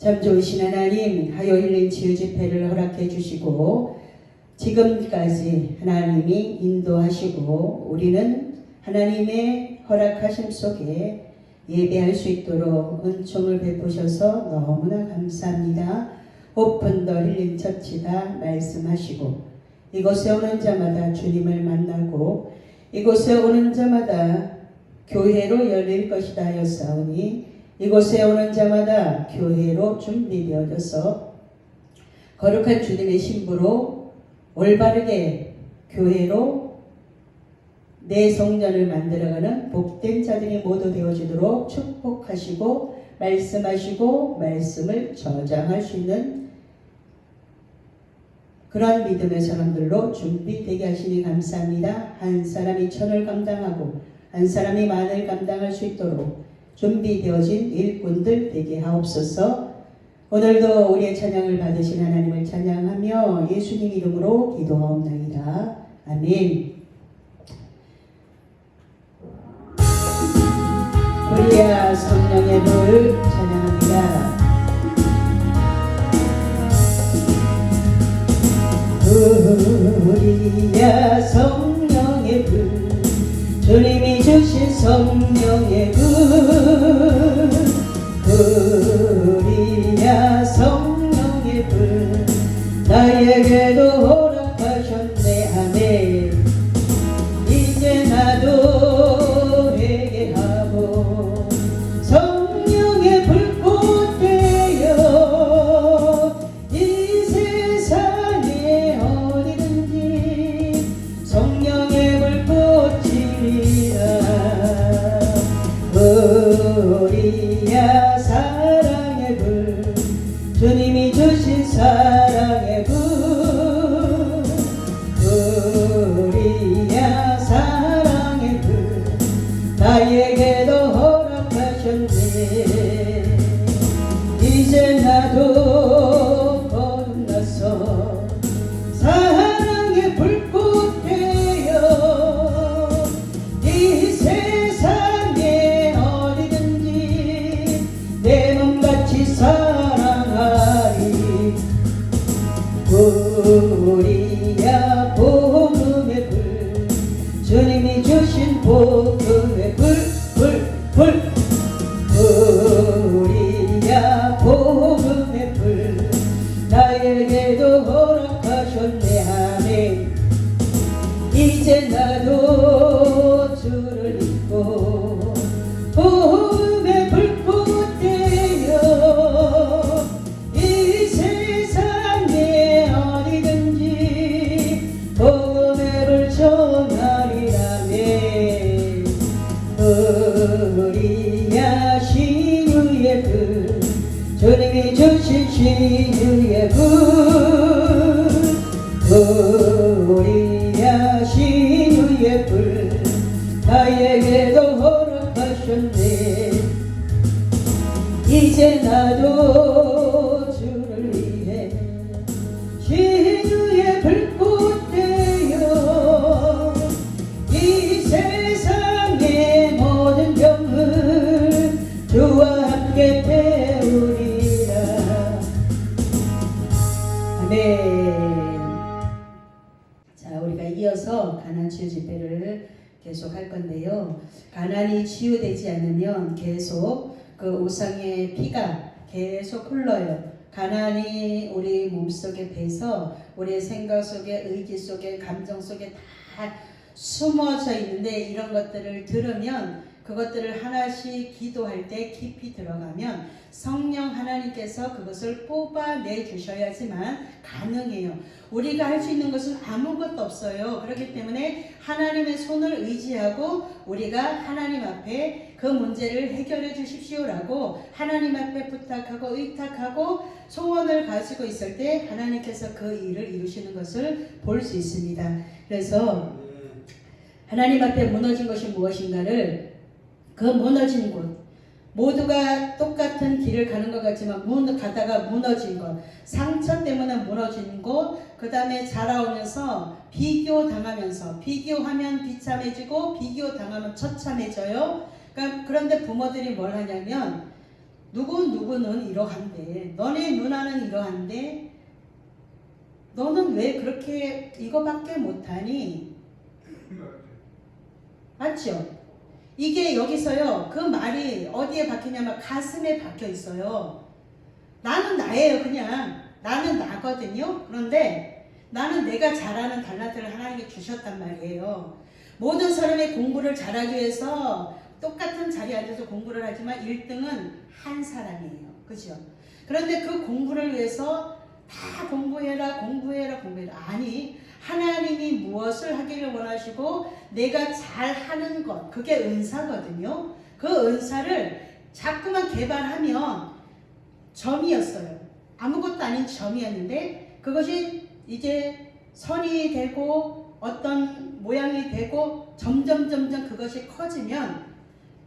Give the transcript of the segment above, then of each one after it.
참 좋으신 하나님, 화요 힐링 치유 집회를 허락해 주시고 지금까지 하나님이 인도하시고 우리는 하나님의 허락하심 속에 예배할 수 있도록 은총을 베푸셔서 너무나 감사합니다. 오픈 더 힐링 처치다 말씀하시고 이곳에 오는 자마다 주님을 만나고 이곳에 오는 자마다 교회로 열릴 것이다 하였사오니 이곳에 오는 자마다 교회로 준비되어져서 거룩한 주님의 신부로 올바르게 교회로 내 성전을 만들어가는 복된 자들이 모두 되어지도록 축복하시고 말씀하시고 말씀을 저장할 수 있는 그러한 믿음의 사람들로 준비되게 하시니 감사합니다. 한 사람이 1000을 감당하고 한 사람이 10,000을 감당할 수 있도록 준비되어진 일꾼들 되게 하옵소서. 오늘도 우리의 찬양을 받으신 하나님을 찬양하며 예수님 이름으로 기도하옵나이다. 아멘. 우리야 성령의 불 찬양합니다. 우리야 성령의 불 주님이 주신 성령의 불 우리야 성령의 불 나에게도 허락하셨네. 아멘. 이제 나도 회개하고 성령의 불꽃 되어 이 세상에 어디든지 성령의 불꽃이리라. 우리야 사랑의 불 주님이 주신 사랑의 불 우리야 사랑의 불 나에게도 허락하셨네. 이제 나도 거듭나서 사랑의 불꽃 되어 이 세상에 어디든지 내 몸같이 사랑하리. 우리야 복음의 불 주님이 주신 복음의 불 우리야 복음의 불 나에게도 허락하셨네. 아멘. 이제 나도 주를 믿고 복음의 불꽃 되어 이 세상에 어디든지 복음의 불 전하리라네. 우리야 신유의 불 주님이 주신 신유의 불 우리야 신유의 불 나에게도 허락하셨네. 이제 나도 주를 위해 신유의 불꽃 되어 이 세상의 모든 병을 주와 함께 태우리라. 아멘. 자, 우리가 이어서 가난 치유 집회를 계속 할 건데요. 가난이 치유되지 않으면 계속 그 우상의 피가 계속 흘러요. 가난이 우리 몸속에 배서 우리의 생각 속에 의지 속에 감정 속에 다 숨어져 있는데 이런 것들을 들으면 그것들을 하나씩 기도할 때 깊이 들어가면 성령 하나님께서 그것을 뽑아내 주셔야지만 가능해요. 우리가 할 수 있는 것은 아무것도 없어요. 그렇기 때문에 하나님의 손을 의지하고 우리가 하나님 앞에 그 문제를 해결해 주십시오라고 하나님 앞에 부탁하고 의탁하고 소원을 가지고 있을 때 하나님께서 그 일을 이루시는 것을 볼 수 있습니다. 그래서 하나님 앞에 무너진 것이 무엇인가를 그 무너진 곳 모두가 똑같은 길을 가는 것 같지만 가다가 무너진 것, 상처 때문에 무너진 곳, 그 다음에 자라오면서 비교당하면서 비교하면 비참해지고 비교당하면 처참해져요. 그런데 부모들이 뭘 하냐면 누구 누구는 이러한데, 너네 누나는 이러한데, 너는 왜 그렇게 이거밖에 못하니? 맞죠? 이게 여기서요, 그 말이 어디에 박히냐면 가슴에 박혀 있어요. 나는 나예요, 그냥. 나는 나거든요. 그런데 나는 내가 잘하는 달란트를 하나님께 주셨단 말이에요. 모든 사람의 공부를 잘하기 위해서 똑같은 자리에 앉아서 공부를 하지만 1등은 한 사람이에요. 그죠? 그런데 그 공부를 위해서 다 공부해라. 아니, 하나님이 무엇을 하기를 원하시고 내가 잘하는 것, 그게 은사거든요. 그 은사를 자꾸만 개발하면 점이었어요. 아무것도 아닌 점이었는데 그것이 이제 선이 되고 어떤 모양이 되고 점점 그것이 커지면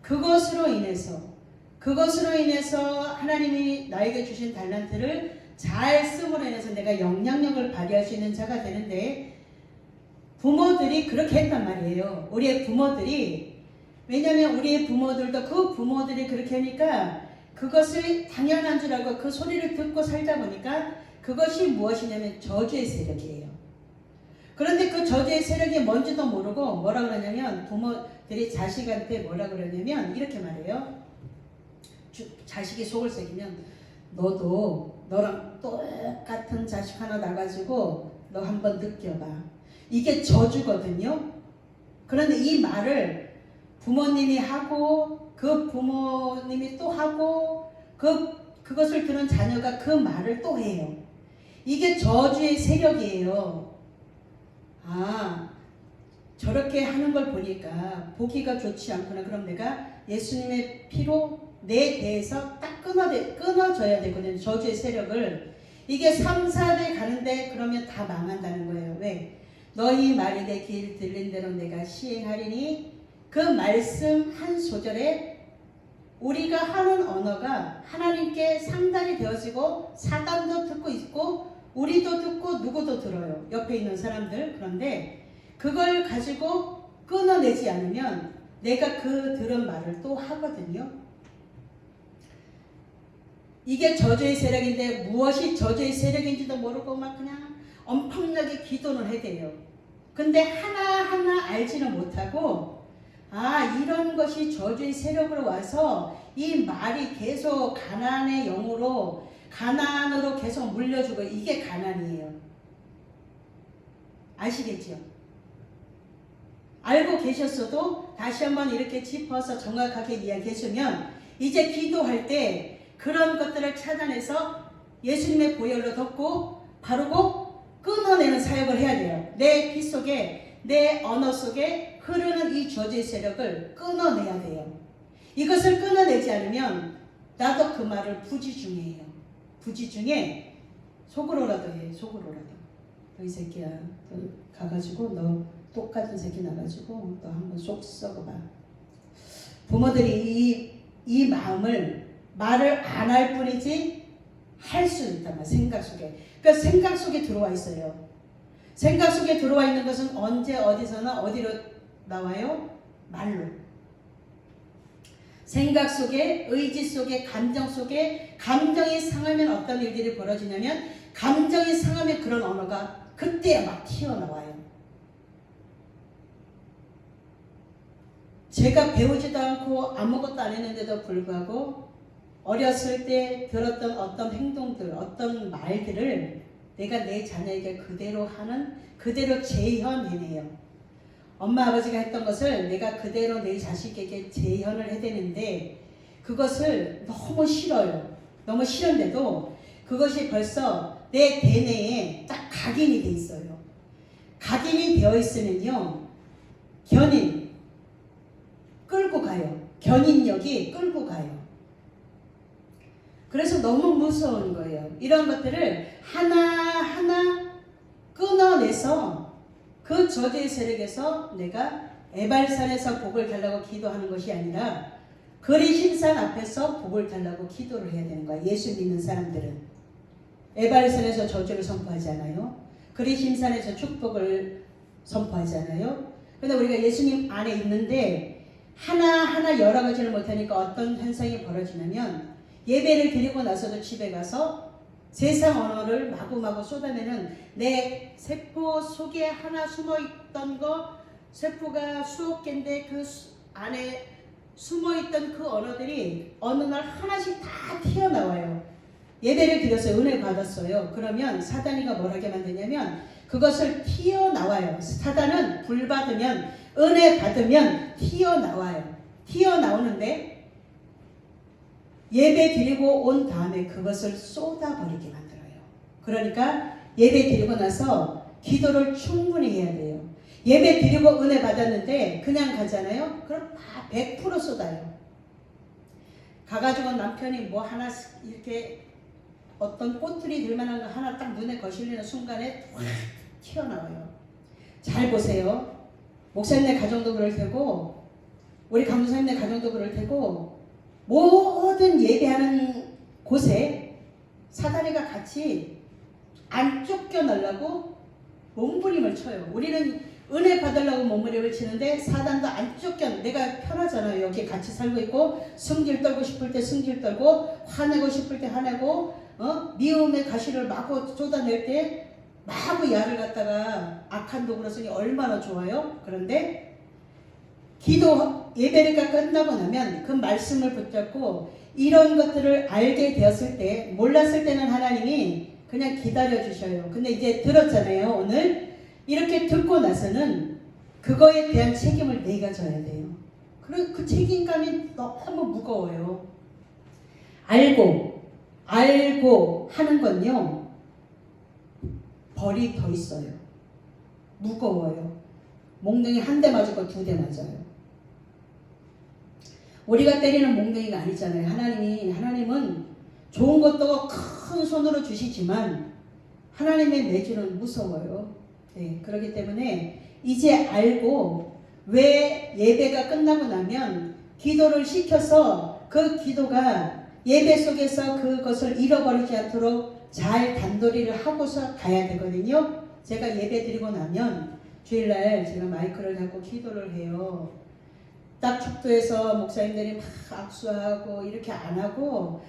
그것으로 인해서 하나님이 나에게 주신 달란트를 잘 쓰므로 인해서 내가 영향력을 발휘할 수 있는 자가 되는데, 부모들이 그렇게 했단 말이에요. 우리의 부모들이. 왜냐하면 우리의 부모들도 그 부모들이 그렇게 하니까 그것을 당연한 줄 알고 그 소리를 듣고 살다 보니까 그것이 무엇이냐면 저주의 세력이에요. 그런데 그 저주의 세력이 뭔지도 모르고 뭐라 그러냐면, 부모들이 자식한테 뭐라 그러냐면 이렇게 말해요. 자식이 속을 새기면, 너도 너랑 똑같은 자식 하나 나가지고 너 한번 느껴봐. 이게 저주거든요. 그런데 이 말을 부모님이 하고 그 부모님이 또 하고 그것을 들은 자녀가 그 말을 또 해요. 이게 저주의 세력이에요. 아, 저렇게 하는 걸 보니까 보기가 좋지 않구나. 그럼 내가 예수님의 피로 내 대에서 딱 끊어져야 되거든요. 저주의 세력을. 이게 3, 4대 가는데 그러면 다 망한다는 거예요. 왜? 너희 말이 내 길 들린 대로 내가 시행하리니, 그 말씀 한 소절에 우리가 하는 언어가 하나님께 상달이 되어지고 사단도 듣고 있고 우리도 듣고 누구도 들어요. 옆에 있는 사람들. 그런데 그걸 가지고 끊어내지 않으면 내가 그 들은 말을 또 하거든요. 이게 저주의 세력인데 무엇이 저주의 세력인지도 모르고 막 그냥 엄청나게 기도를 해대요. 근데 하나하나 알지는 못하고, 아, 이런 것이 저주의 세력으로 와서 이 말이 계속 가난의 영으로, 가난으로 계속 물려주고, 이게 가난이에요. 아시겠죠? 알고 계셨어도 다시 한번 이렇게 짚어서 정확하게 이야기해 주면, 이제 기도할 때 그런 것들을 찾아내서 예수님의 보혈로 덮고 바르고 끊어내는 사역을 해야 돼요. 내 피 속에, 내 언어 속에 흐르는 이 저주의 세력을 끊어내야 돼요. 이것을 끊어내지 않으면 나도 그 말을 부지중해해요. 부지중해. 속으로라도 해. 속으로라도. 이 새끼야, 너 가가지고 너 똑같은 새끼 나가지고 너 한번 속 썩어봐. 부모들이 이 마음을, 말을 안 할 뿐이지 할 수 있단 말이야. 생각 속에. 그러니까 생각 속에 들어와 있어요. 생각 속에 들어와 있는 것은 언제 어디서나 어디로 나와요? 말로. 생각 속에, 의지 속에, 감정 속에, 감정이 상하면 어떤 일들이 벌어지냐면, 감정이 상하면 그런 언어가 그때 막 튀어나와요. 제가 배우지도 않고 아무것도 안 했는데도 불구하고 어렸을 때 들었던 어떤 행동들, 어떤 말들을 내가 내 자녀에게 그대로 하는, 그대로 재현해내요. 엄마 아버지가 했던 것을 내가 그대로 내 자식에게 재현을 해대는데, 그것을 너무 싫어요. 너무 싫은데도 그것이 벌써 내 대뇌에 딱 각인이 돼 있어요. 각인이 되어 있으면요, 끌고 가요. 견인력이 끌고 가요. 그래서 너무 무서운 거예요. 이런 것들을 하나하나 끊어내서 그 저주의 세력에서 내가 에발산에서 복을 달라고 기도하는 것이 아니라 그리심산 앞에서 복을 달라고 기도를 해야 되는 거야. 예수 믿는 사람들은 에발산에서 저주를 선포하잖아요. 그리심산에서 축복을 선포하잖아요. 그런데 우리가 예수님 안에 있는데 하나하나 여러 가지를 못하니까 어떤 현상이 벌어지냐면, 예배를 드리고 나서도 집에 가서 세상 언어를 마구마구 쏟아내는 내 세포 속에 하나 숨어있던 거, 세포가 수억 개인데 그 안에 숨어있던 그 언어들이 어느 날 하나씩 다 튀어나와요. 예배를 드렸어요. 은혜 받았어요. 그러면 사단이가 뭘 하게 만드냐면 그것을 튀어나와요. 사단은 불 받으면, 은혜 받으면 튀어나와요. 튀어나오는데 예배 드리고 온 다음에 그것을 쏟아버리게 만들어요. 그러니까 예배 드리고 나서 기도를 충분히 해야 돼요. 예배 드리고 은혜 받았는데 그냥 가잖아요. 그럼 다 100% 쏟아요. 가가지고 남편이 뭐 하나 이렇게 어떤 꼬투리 들만한 거 하나 딱 눈에 거실리는 순간에 확 튀어나와요. 잘 보세요. 목사님네 가정도 그럴 테고 우리 감독사님네 가정도 그럴 테고 모든 예배하는 곳에 사단이가 같이 안 쫓겨나려고 몸부림을 쳐요. 우리는 은혜 받으려고 몸부림을 치는데 사단도 안 쫓겨. 내가 편하잖아요. 여기 같이 살고 있고 승질 떨고 싶을 때 승질 떨고 화내고 싶을 때 화내고 미움의 가시를 마구 쏟아낼 때 마구 야를 갖다가 악한 도구로 쓰니 얼마나 좋아요. 그런데 기도 예배가 끝나고 나면 그 말씀을 붙잡고 이런 것들을 알게 되었을 때, 몰랐을 때는 하나님이 그냥 기다려 주셔요. 근데 이제 들었잖아요. 오늘 이렇게 듣고 나서는 그거에 대한 책임을 내가 져야 돼요. 그 책임감이 너무 무거워요. 알고 하는 건요, 벌이 더 있어요. 무거워요. 몽둥이 한 대 맞고 2대 맞아요. 우리가 때리는 몽둥이가 아니잖아요. 하나님은 좋은 것도 큰 손으로 주시지만 하나님의 내주는 무서워요. 네, 그렇기 때문에 이제 알고 왜 예배가 끝나고 나면 기도를 시켜서 그 기도가 예배 속에서 그것을 잃어버리지 않도록 잘 단도리를 하고서 가야 되거든요. 제가 예배 드리고 나면 주일날 제가 마이크를 잡고 기도를 해요. 딱 축도에서 목사님들이 막 악수하고 이렇게 안 하고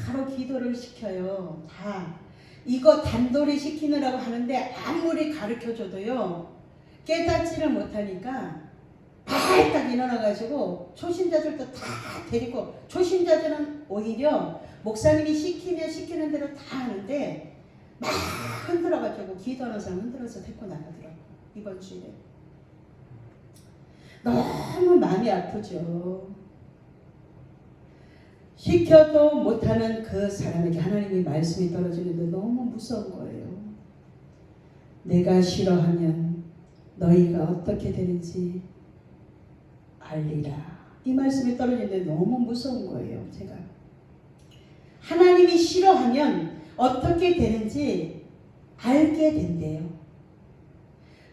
바로 기도를 시켜요. 다 이거 단도리 시키느라고 하는데 아무리 가르쳐줘도요 깨닫지를 못하니까 발딱 일어나가지고 초신자들도 다 데리고, 초신자들은 오히려 목사님이 시키는 대로 다 하는데 막 흔들어가지고 기도하는 사람 흔들어서 데리고 나가더라고. 이번 주일에 너무 마음이 아프죠. 시켜도 못하는 그 사람에게 하나님의 말씀이 떨어지는데 너무 무서운 거예요. 내가 싫어하면 너희가 어떻게 되는지 알리라. 이 말씀이 떨어지는데 너무 무서운 거예요. 제가 하나님이 싫어하면 어떻게 되는지 알게 된대요.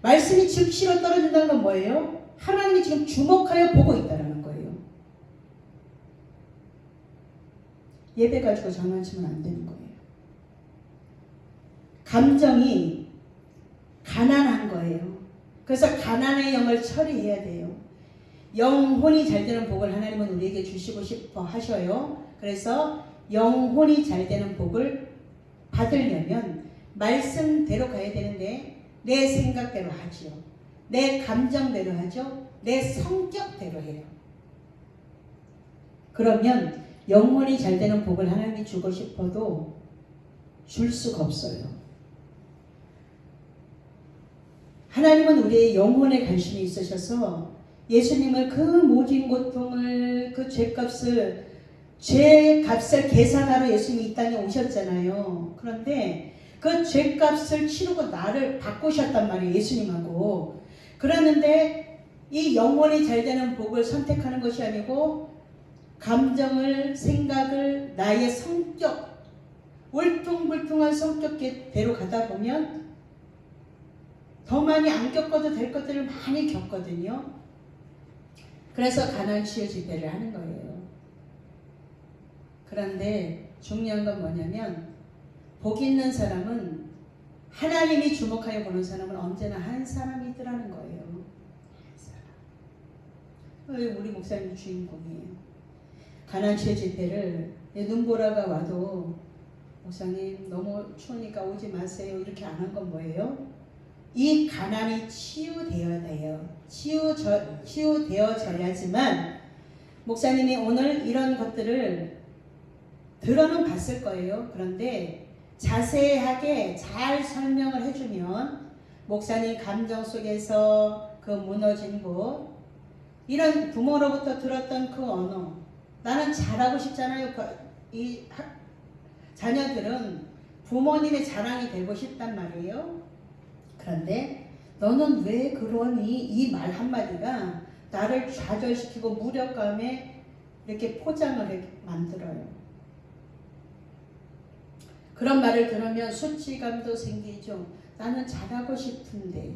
말씀이 즉시로 떨어진다는 건 뭐예요? 하나님이 지금 주목하여 보고 있다는 거예요. 예배 가지고 장난치면 안 되는 거예요. 감정이 가난한 거예요. 그래서 가난의 영을 처리해야 돼요. 영혼이 잘 되는 복을 하나님은 우리에게 주시고 싶어 하셔요. 그래서 영혼이 잘 되는 복을 받으려면 말씀대로 가야 되는데 내 생각대로 하지요. 내 감정대로 하죠. 내 성격대로 해요. 그러면 영혼이 잘 되는 복을 하나님이 주고 싶어도 줄 수가 없어요. 하나님은 우리의 영혼에 관심이 있으셔서 예수님을 그 모진 고통을, 그 죄값을 계산하러 예수님이 이 땅에 오셨잖아요. 그런데 그 죄값을 치르고 나를 바꾸셨단 말이에요. 예수님하고. 그러는데 이 영혼이 잘 되는 복을 선택하는 것이 아니고 감정을, 생각을, 나의 성격, 울퉁불퉁한 성격대로 가다 보면 더 많이 안 겪어도 될 것들을 많이 겪거든요. 그래서 가난 치유 집회를 하는 거예요. 그런데 중요한 건 뭐냐면 복 있는 사람은, 하나님이 주목하여 보는 사람은 언제나 한 사람이더라는 거예요. 한 사람. 우리 목사님 주인공이에요. 가난 치유 집회를 눈보라가 와도 목사님 너무 추우니까 오지 마세요 이렇게 안 한 건 뭐예요? 이 가난이 치유되어야 돼요. 치유되어져야지만 목사님이 오늘 이런 것들을 들어는 봤을 거예요. 그런데 자세하게 잘 설명을 해주면 목사님 감정 속에서 그 무너진 곳, 이런 부모로부터 들었던 그 언어, 나는 잘하고 싶잖아요. 이 자녀들은 부모님의 자랑이 되고 싶단 말이에요. 그런데 너는 왜 그러니? 이 말 한마디가 나를 좌절시키고 무력감에 이렇게 포장을 만들어요. 그런 말을 들으면 수치감도 생기죠. 나는 잘하고 싶은데,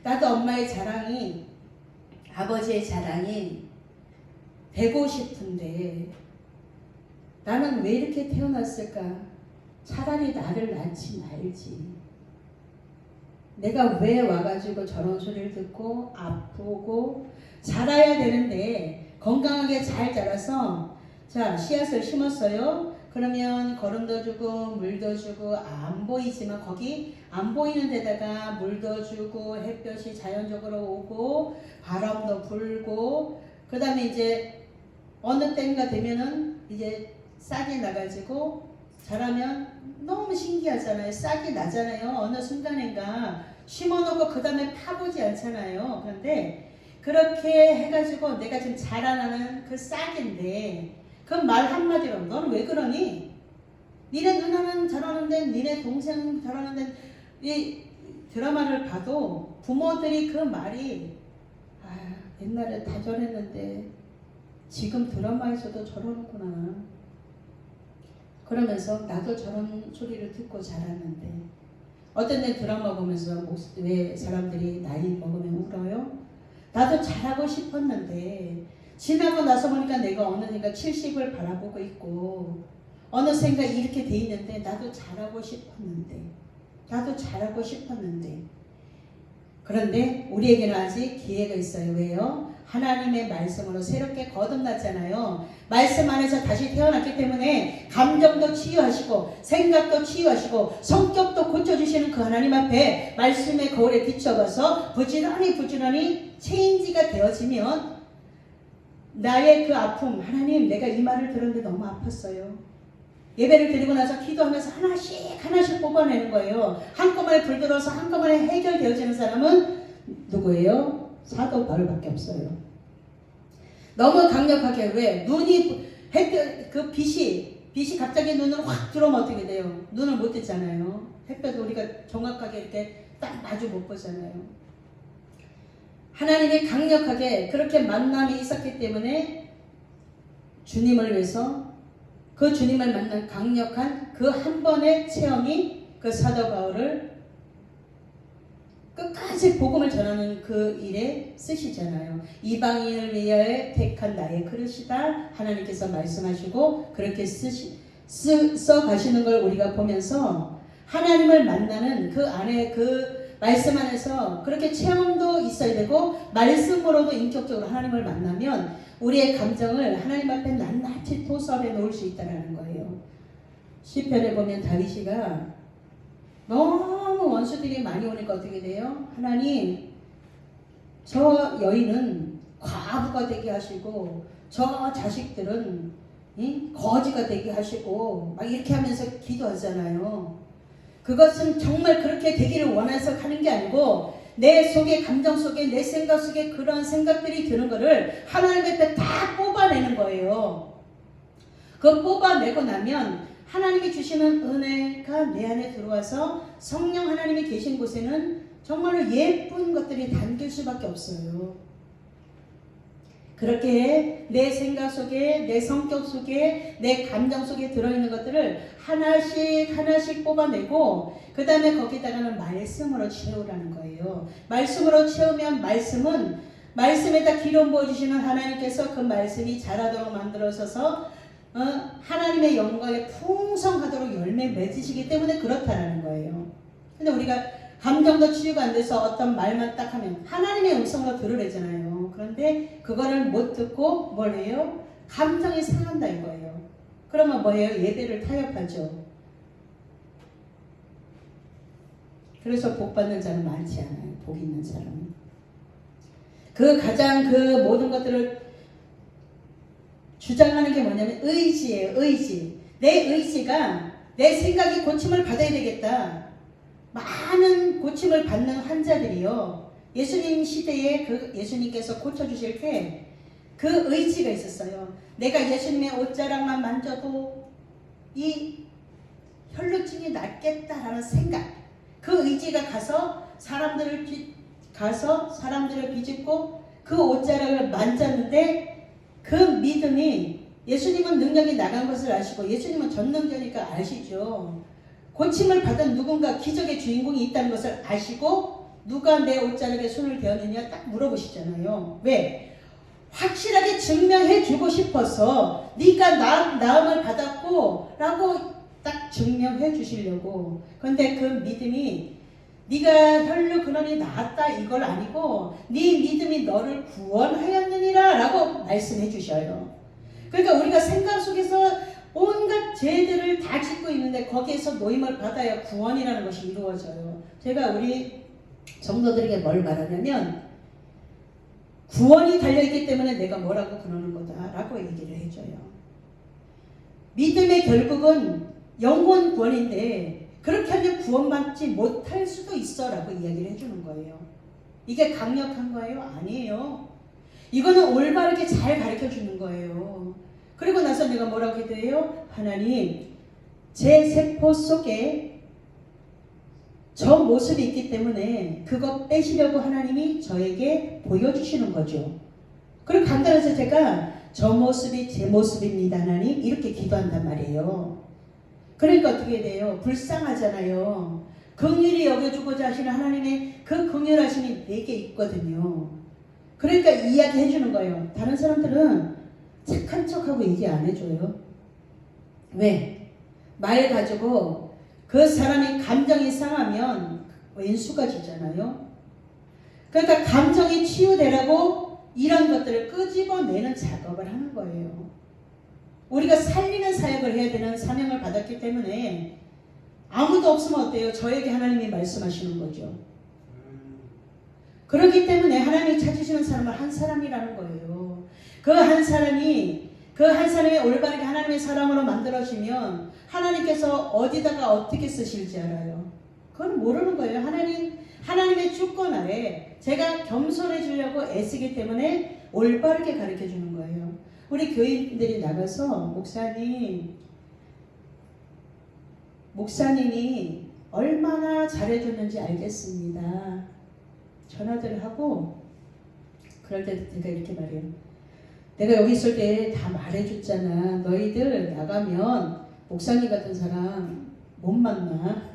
나도 엄마의 자랑이, 아버지의 자랑이 되고 싶은데 나는 왜 이렇게 태어났을까? 차라리 나를 낳지 말지. 내가 왜 와가지고 저런 소리를 듣고 아프고 자라야 되는데, 건강하게 잘 자라서 자 씨앗을 심었어요. 그러면 거름도 주고 물도 주고 안 보이지만 거기 안 보이는 데다가 물도 주고 햇볕이 자연적으로 오고 바람도 불고, 그 다음에 이제 어느 때인가 되면은 이제 싹이 나가지고 자라면 너무 신기하잖아요. 싹이 나잖아요. 어느 순간인가 심어놓고 그 다음에 파보지 않잖아요. 그런데 그렇게 해가지고 내가 지금 자라나는 그 싹인데, 그 말 한마디로 너는 왜 그러니? 니네 누나는 저러는데 니네 동생은 저러는데, 이 드라마를 봐도 부모들이 그 말이 옛날에 다 저랬는데 지금 드라마에서도 저러는구나 그러면서 나도 저런 소리를 듣고 자랐는데, 어떤 애 드라마 보면서 왜 사람들이 나이 먹으면 울어요? 나도 잘하고 싶었는데 지나고 나서 보니까 내가 어느샌가 70을 바라보고 있고 어느샌가 이렇게 돼 있는데 나도 잘하고 싶었는데 그런데 우리에게는 아직 기회가 있어요. 왜요? 하나님의 말씀으로 새롭게 거듭났잖아요. 말씀 안에서 다시 태어났기 때문에 감정도 치유하시고 생각도 치유하시고 성격도 고쳐주시는 그 하나님 앞에 말씀의 거울에 비춰가서 부지런히 체인지가 되어지면, 나의 그 아픔, 하나님 내가 이 말을 들었는데 너무 아팠어요. 예배를 드리고 나서 기도하면서 하나씩 뽑아내는 거예요. 한꺼번에 불 들어서 한꺼번에 해결되어지는 사람은 누구예요? 사도 바울밖에 없어요. 너무 강력하게, 왜? 눈이 햇볕, 그 빛이 갑자기 눈으로 확 들어오면 어떻게 돼요? 눈을 못 뜨잖아요. 햇볕 우리가 정확하게 이렇게 딱 마주 못 보잖아요. 하나님이 강력하게 그렇게 만남이 있었기 때문에 주님을 위해서, 그 주님을 만난 강력한 그 한 번의 체험이 그 사도 바울을 끝까지 복음을 전하는 그 일에 쓰시잖아요. 이방인을 위하여 택한 나의 그릇이다 하나님께서 말씀하시고 그렇게 써 가시는 걸 우리가 보면서, 하나님을 만나는 그 안에 그 말씀 안에서 그렇게 체험도 있어야 되고 말씀으로도 인격적으로 하나님을 만나면 우리의 감정을 하나님 앞에 낱낱이 토설해 놓을 수 있다는 거예요. 시편에 보면 다윗이가 너무 원수들이 많이 오니까 어떻게 돼요? 하나님, 저 여인은 과부가 되게 하시고 저 자식들은 거지가 되게 하시고 막 이렇게 하면서 기도하잖아요. 그것은 정말 그렇게 되기를 원해서 하는 게 아니고 내 속에, 감정 속에, 내 생각 속에 그런 생각들이 드는 거를 하나님 앞에 다 뽑아내는 거예요. 그 뽑아내고 나면 하나님이 주시는 은혜가 내 안에 들어와서 성령 하나님이 계신 곳에는 정말로 예쁜 것들이 담길 수밖에 없어요. 그렇게 내 생각 속에, 내 성격 속에, 내 감정 속에 들어있는 것들을 하나씩 뽑아내고 그 다음에 거기다가는 말씀으로 채우라는 거예요. 말씀으로 채우면 말씀은, 말씀에다 기름 부어주시는 하나님께서 그 말씀이 자라도록 만들어서서 하나님의 영광에 풍성하도록 열매 맺으시기 때문에 그렇다라는 거예요. 근데 우리가 감정도 치유가 안 돼서 어떤 말만 딱 하면 하나님의 음성으로 들으래잖아요. 그런데 그거를 못 듣고 뭘 해요? 감정이 상한다 이거예요. 그러면 뭐예요? 예배를 타협하죠. 그래서 복 받는 자는 많지 않아요. 복 있는 사람은. 가장 모든 것들을 주장하는 게 뭐냐면 의지예요. 의지. 내 의지가 내 생각이 고침을 받아야 되겠다. 많은 고침을 받는 환자들이요. 예수님 시대에 예수님께서 고쳐주실 때 그 의지가 있었어요. 내가 예수님의 옷자락만 만져도 이 혈루증이 낫겠다라는 생각. 그 의지가 가서 사람들을 비집고 그 옷자락을 만졌는데 그 믿음이 예수님은 능력이 나간 것을 아시고 예수님은 전능자니까 아시죠. 고침을 받은 누군가 기적의 주인공이 있다는 것을 아시고 누가 내 옷자락에 손을 대었느냐 딱 물어보시잖아요. 왜? 확실하게 증명해 주고 싶어서 네가 나음을 받았고 라고 딱 증명해 주시려고. 그런데 그 믿음이 네가 혈루 근원이 나았다 이걸 아니고 네 믿음이 너를 구원하였느니라 라고 말씀해 주셔요. 그러니까 우리가 생각 속에서 온갖 죄들을 다 짓고 있는데 거기에서 노임을 받아야 구원이라는 것이 이루어져요. 제가 우리 성도들에게 뭘 말하냐면 구원이 달려있기 때문에 내가 뭐라고 그러는 거다 라고 얘기를 해줘요. 믿음의 결국은 영혼 구원인데 그렇게 하면 구원받지 못할 수도 있어 라고 이야기를 해주는 거예요. 이게 강력한 거예요? 아니에요. 이거는 올바르게 잘 가르쳐 주는 거예요. 그리고 나서 내가 뭐라고 기도해요? 하나님, 제 세포 속에 저 모습이 있기 때문에 그거 빼시려고 하나님이 저에게 보여주시는 거죠. 그리고 간단해서 제가 저 모습이 제 모습입니다 하나님 이렇게 기도한단 말이에요. 그러니까 어떻게 돼요? 불쌍하잖아요. 긍휼히 여겨주고자 하시는 하나님의 그 긍휼하심이 내게 있거든요. 그러니까 이야기해 주는 거예요. 다른 사람들은 착한 척하고 얘기 안 해줘요. 왜? 말 가지고 그 사람이 감정이 상하면 왼수가 지잖아요. 그러니까 감정이 치유되라고 이런 것들을 끄집어내는 작업을 하는 거예요. 우리가 살리는 사역을 해야 되는 사명을 받았기 때문에 아무도 없으면 어때요? 저에게 하나님이 말씀하시는 거죠. 그렇기 때문에 하나님이 찾으시는 사람은 한 사람이라는 거예요. 그 한 사람이 올바르게 하나님의 사람으로 만들어지면 하나님께서 어디다가 어떻게 쓰실지 알아요. 그건 모르는 거예요. 하나님의 주권 아래 제가 겸손해지려고 애쓰기 때문에 올바르게 가르쳐 주는 거예요. 우리 교인들이 나가서 목사님이 얼마나 잘해줬는지 알겠습니다. 전화들 하고 그럴 때 제가 이렇게 말해요. 내가 여기 있을 때 다 말해줬잖아. 너희들 나가면 목사님 같은 사람 못 만나.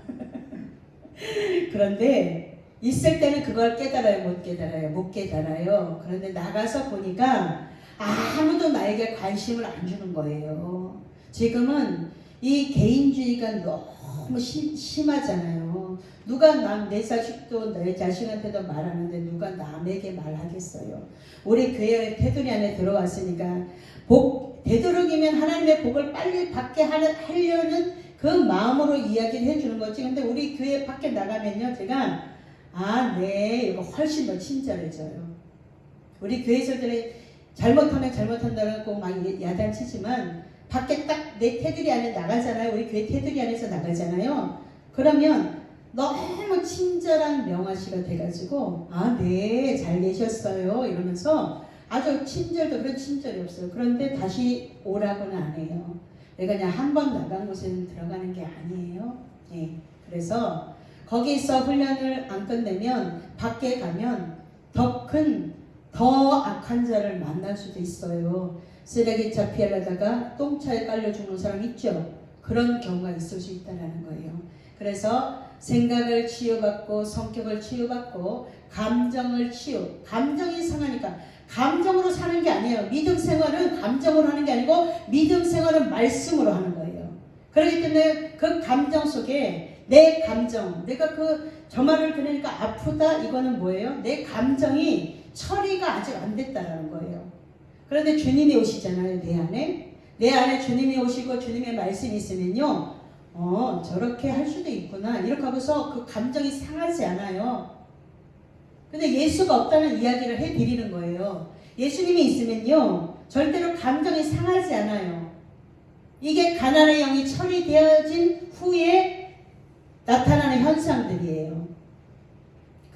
그런데 있을 때는 그걸 깨달아요? 못 깨달아요? 못 깨달아요. 그런데 나가서 보니까 아무도 나에게 관심을 안 주는 거예요. 지금은 이 개인주의가 너무 심하잖아요. 누가 내 자식도 내 자식한테도 말하는데 누가 남에게 말하겠어요. 우리 교회 테두리 안에 들어왔으니까 되도록이면 하나님의 복을 빨리 받게 하려는 그 마음으로 이야기를 해주는 거지. 근데 우리 교회 밖에 나가면요, 제가 네, 이거 훨씬 더 친절해져요. 우리 교회에서들이 잘못하면 잘못한다고 막 야단치지만 밖에 딱 내 테두리 안에 나가잖아요. 우리 교회 테두리 안에서 나가잖아요. 그러면 너무 친절한 명아씨가 돼가지고 네, 잘 계셨어요 이러면서 아주 친절도 그런 친절이 없어요. 그런데 다시 오라고는 안 해요. 내가 그냥 한 번 나간 곳에는 들어가는 게 아니에요. 네. 그래서 거기서 훈련을 안 끝내면 밖에 가면 더 악한 자를 만날 수도 있어요. 쓰레기차 피하려다가 똥차에 깔려 죽는 사람 있죠. 그런 경우가 있을 수 있다는 거예요. 그래서 생각을 치유받고 성격을 치유받고 감정이 상하니까 감정으로 사는 게 아니에요. 믿음 생활은 감정으로 하는 게 아니고 믿음 생활은 말씀으로 하는 거예요. 그렇기 때문에 그 감정 속에 내 감정, 내가 저 말을 들으니까 아프다 이거는 뭐예요? 내 감정이 처리가 아직 안 됐다라는 거예요. 그런데 주님이 오시잖아요, 내 안에. 내 안에 주님이 오시고 주님의 말씀이 있으면요, 저렇게 할 수도 있구나 이렇게 하고서 그 감정이 상하지 않아요. 근데 예수가 없다는 이야기를 해드리는 거예요. 예수님이 있으면요 절대로 감정이 상하지 않아요. 이게 가난의 영이 처리되어진 후에 나타나는 현상들이에요.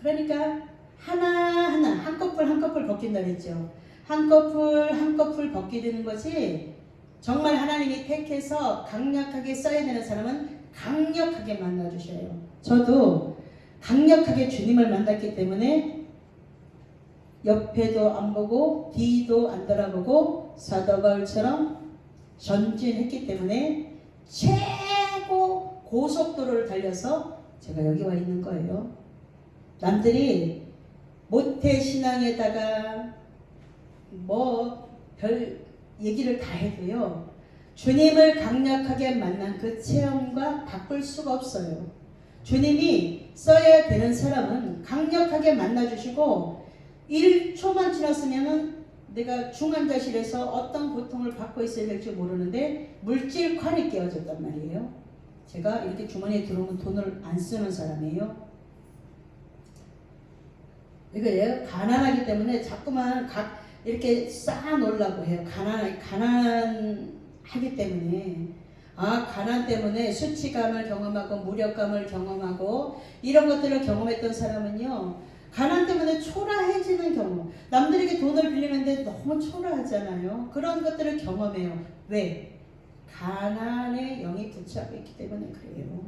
그러니까 하나하나 한꺼풀 한꺼풀 벗긴다 그랬죠. 한꺼풀 한꺼풀 벗기는 것이 정말 하나님이 택해서 강력하게 써야 되는 사람은 강력하게 만나주셔요. 저도 강력하게 주님을 만났기 때문에 옆에도 안 보고 뒤도 안 돌아보고 사도 바울처럼 전진했기 때문에 최고 고속도로를 달려서 제가 여기 와 있는 거예요. 남들이 모태신앙에다가 뭐 별 얘기를 다 해도요, 주님을 강력하게 만난 그 체험과 바꿀 수가 없어요. 주님이 써야 되는 사람은 강력하게 만나주시고 1초만 지났으면은 내가 중환자실에서 어떤 고통을 받고 있어야 될지 모르는데 물질관이 깨어졌단 말이에요. 제가 이렇게 주머니에 들어오면 돈을 안 쓰는 사람이에요. 이거예요. 가난하기 때문에 자꾸만 이렇게 쌓아놓으려고 해요. 가난하기 때문에. 가난 때문에 수치감을 경험하고 무력감을 경험하고 이런 것들을 경험했던 사람은요, 가난 때문에 초라해지는 경험, 남들에게 돈을 빌리는데 너무 초라하잖아요. 그런 것들을 경험해요. 왜? 가난의 영이 붙잡고 있기 때문에 그래요.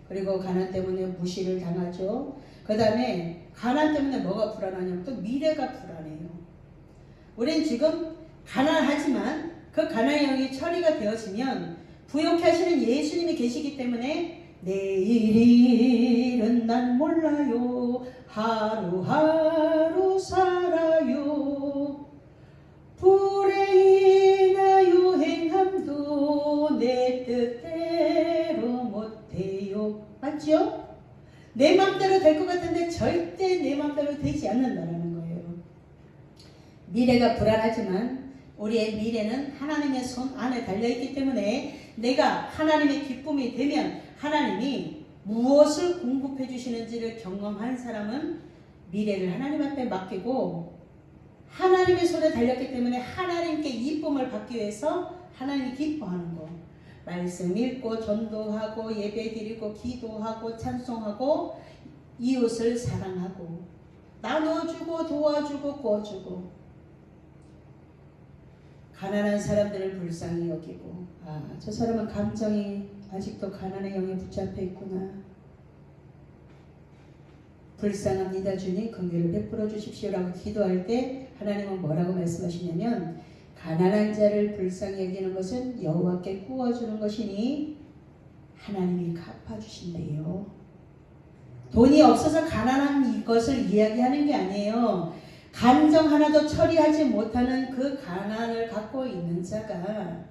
그리고 가난 때문에 무시를 당하죠. 그 다음에 가난 때문에 뭐가 불안하냐면 또 미래가 불안해요. 우린 지금 가난하지만 그 가난의 영이 처리가 되어지면 부욕해 하시는 예수님이 계시기 때문에 내일은 난 몰라요. 하루하루 살아요. 불행이나 행함도 내 뜻대로 못해요. 맞죠? 내 맘대로 될 것 같은데 절대 내 맘대로 되지 않는다라는 거예요. 미래가 불안하지만 우리의 미래는 하나님의 손 안에 달려있기 때문에 내가 하나님의 기쁨이 되면 하나님이 무엇을 공급해 주시는지를 경험한 사람은 미래를 하나님 앞에 맡기고 하나님의 손에 달렸기 때문에 하나님께 이쁨을 받기 위해서 하나님이 기뻐하는 거, 말씀 읽고 전도하고 예배드리고 기도하고 찬송하고 이웃을 사랑하고 나눠주고 도와주고 구워주고 가난한 사람들을 불쌍히 여기고 저 사람은 감정이 아직도 가난의 영에 붙잡혀 있구나. 불쌍합니다 주님, 긍휼을 베풀어 주십시오라고 기도할 때 하나님은 뭐라고 말씀하시냐면 가난한 자를 불쌍히 여기는 것은 여호와께 구워주는 것이니 하나님이 갚아주신대요. 돈이 없어서 가난한 이것을 이야기하는 게 아니에요. 감정 하나도 처리하지 못하는 그 가난을 갖고 있는 자가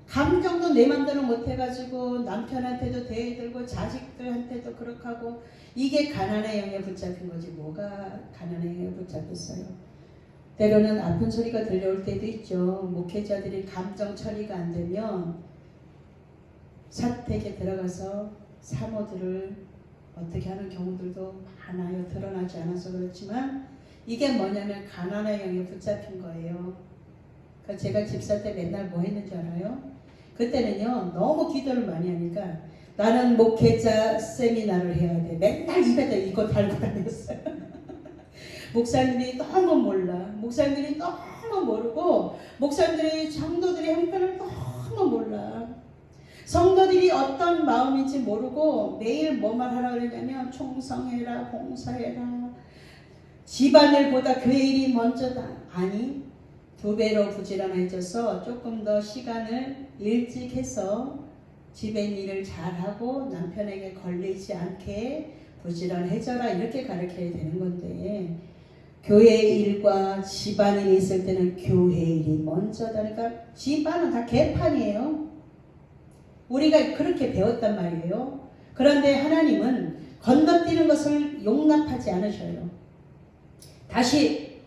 감정도 내 맘대로 못해가지고 남편한테도 대들고 자식들한테도 그렇게 하고 이게 가난의 영에 붙잡힌 거지 뭐가 가난의 영에 붙잡혔어요. 때로는 아픈 소리가 들려올 때도 있죠. 목회자들이 감정 처리가 안 되면 사택에 들어가서 사모들을 어떻게 하는 경우들도 많아요. 드러나지 않아서 그렇지만 이게 뭐냐면 가난의 영에 붙잡힌 거예요. 그러니까 제가 집사 때 맨날 뭐 했는지 알아요? 그때는요 너무 기도를 많이 하니까 나는 목회자 세미나를 해야 돼. 맨날 입에다 이거 달고 다녔어요. 목사님이 너무 몰라. 목사님들이 너무 모르고 목사님들이 성도들의 형편을 너무 몰라. 성도들이 어떤 마음인지 모르고 매일 뭐만 하라 그러냐면 총성해라, 봉사해라, 집안일보다 교회 일이 먼저다. 아니 2배로 부지런해져서 조금 더 시간을 일찍 해서 집안일을 잘하고 남편에게 걸리지 않게 부지런해져라 이렇게 가르쳐야 되는 건데 교회 일과 집안일이 있을 때는 교회 일이 먼저다. 그러니까 집안은 다 개판이에요. 우리가 그렇게 배웠단 말이에요. 그런데 하나님은 건너뛰는 것을 용납하지 않으셔요. 다시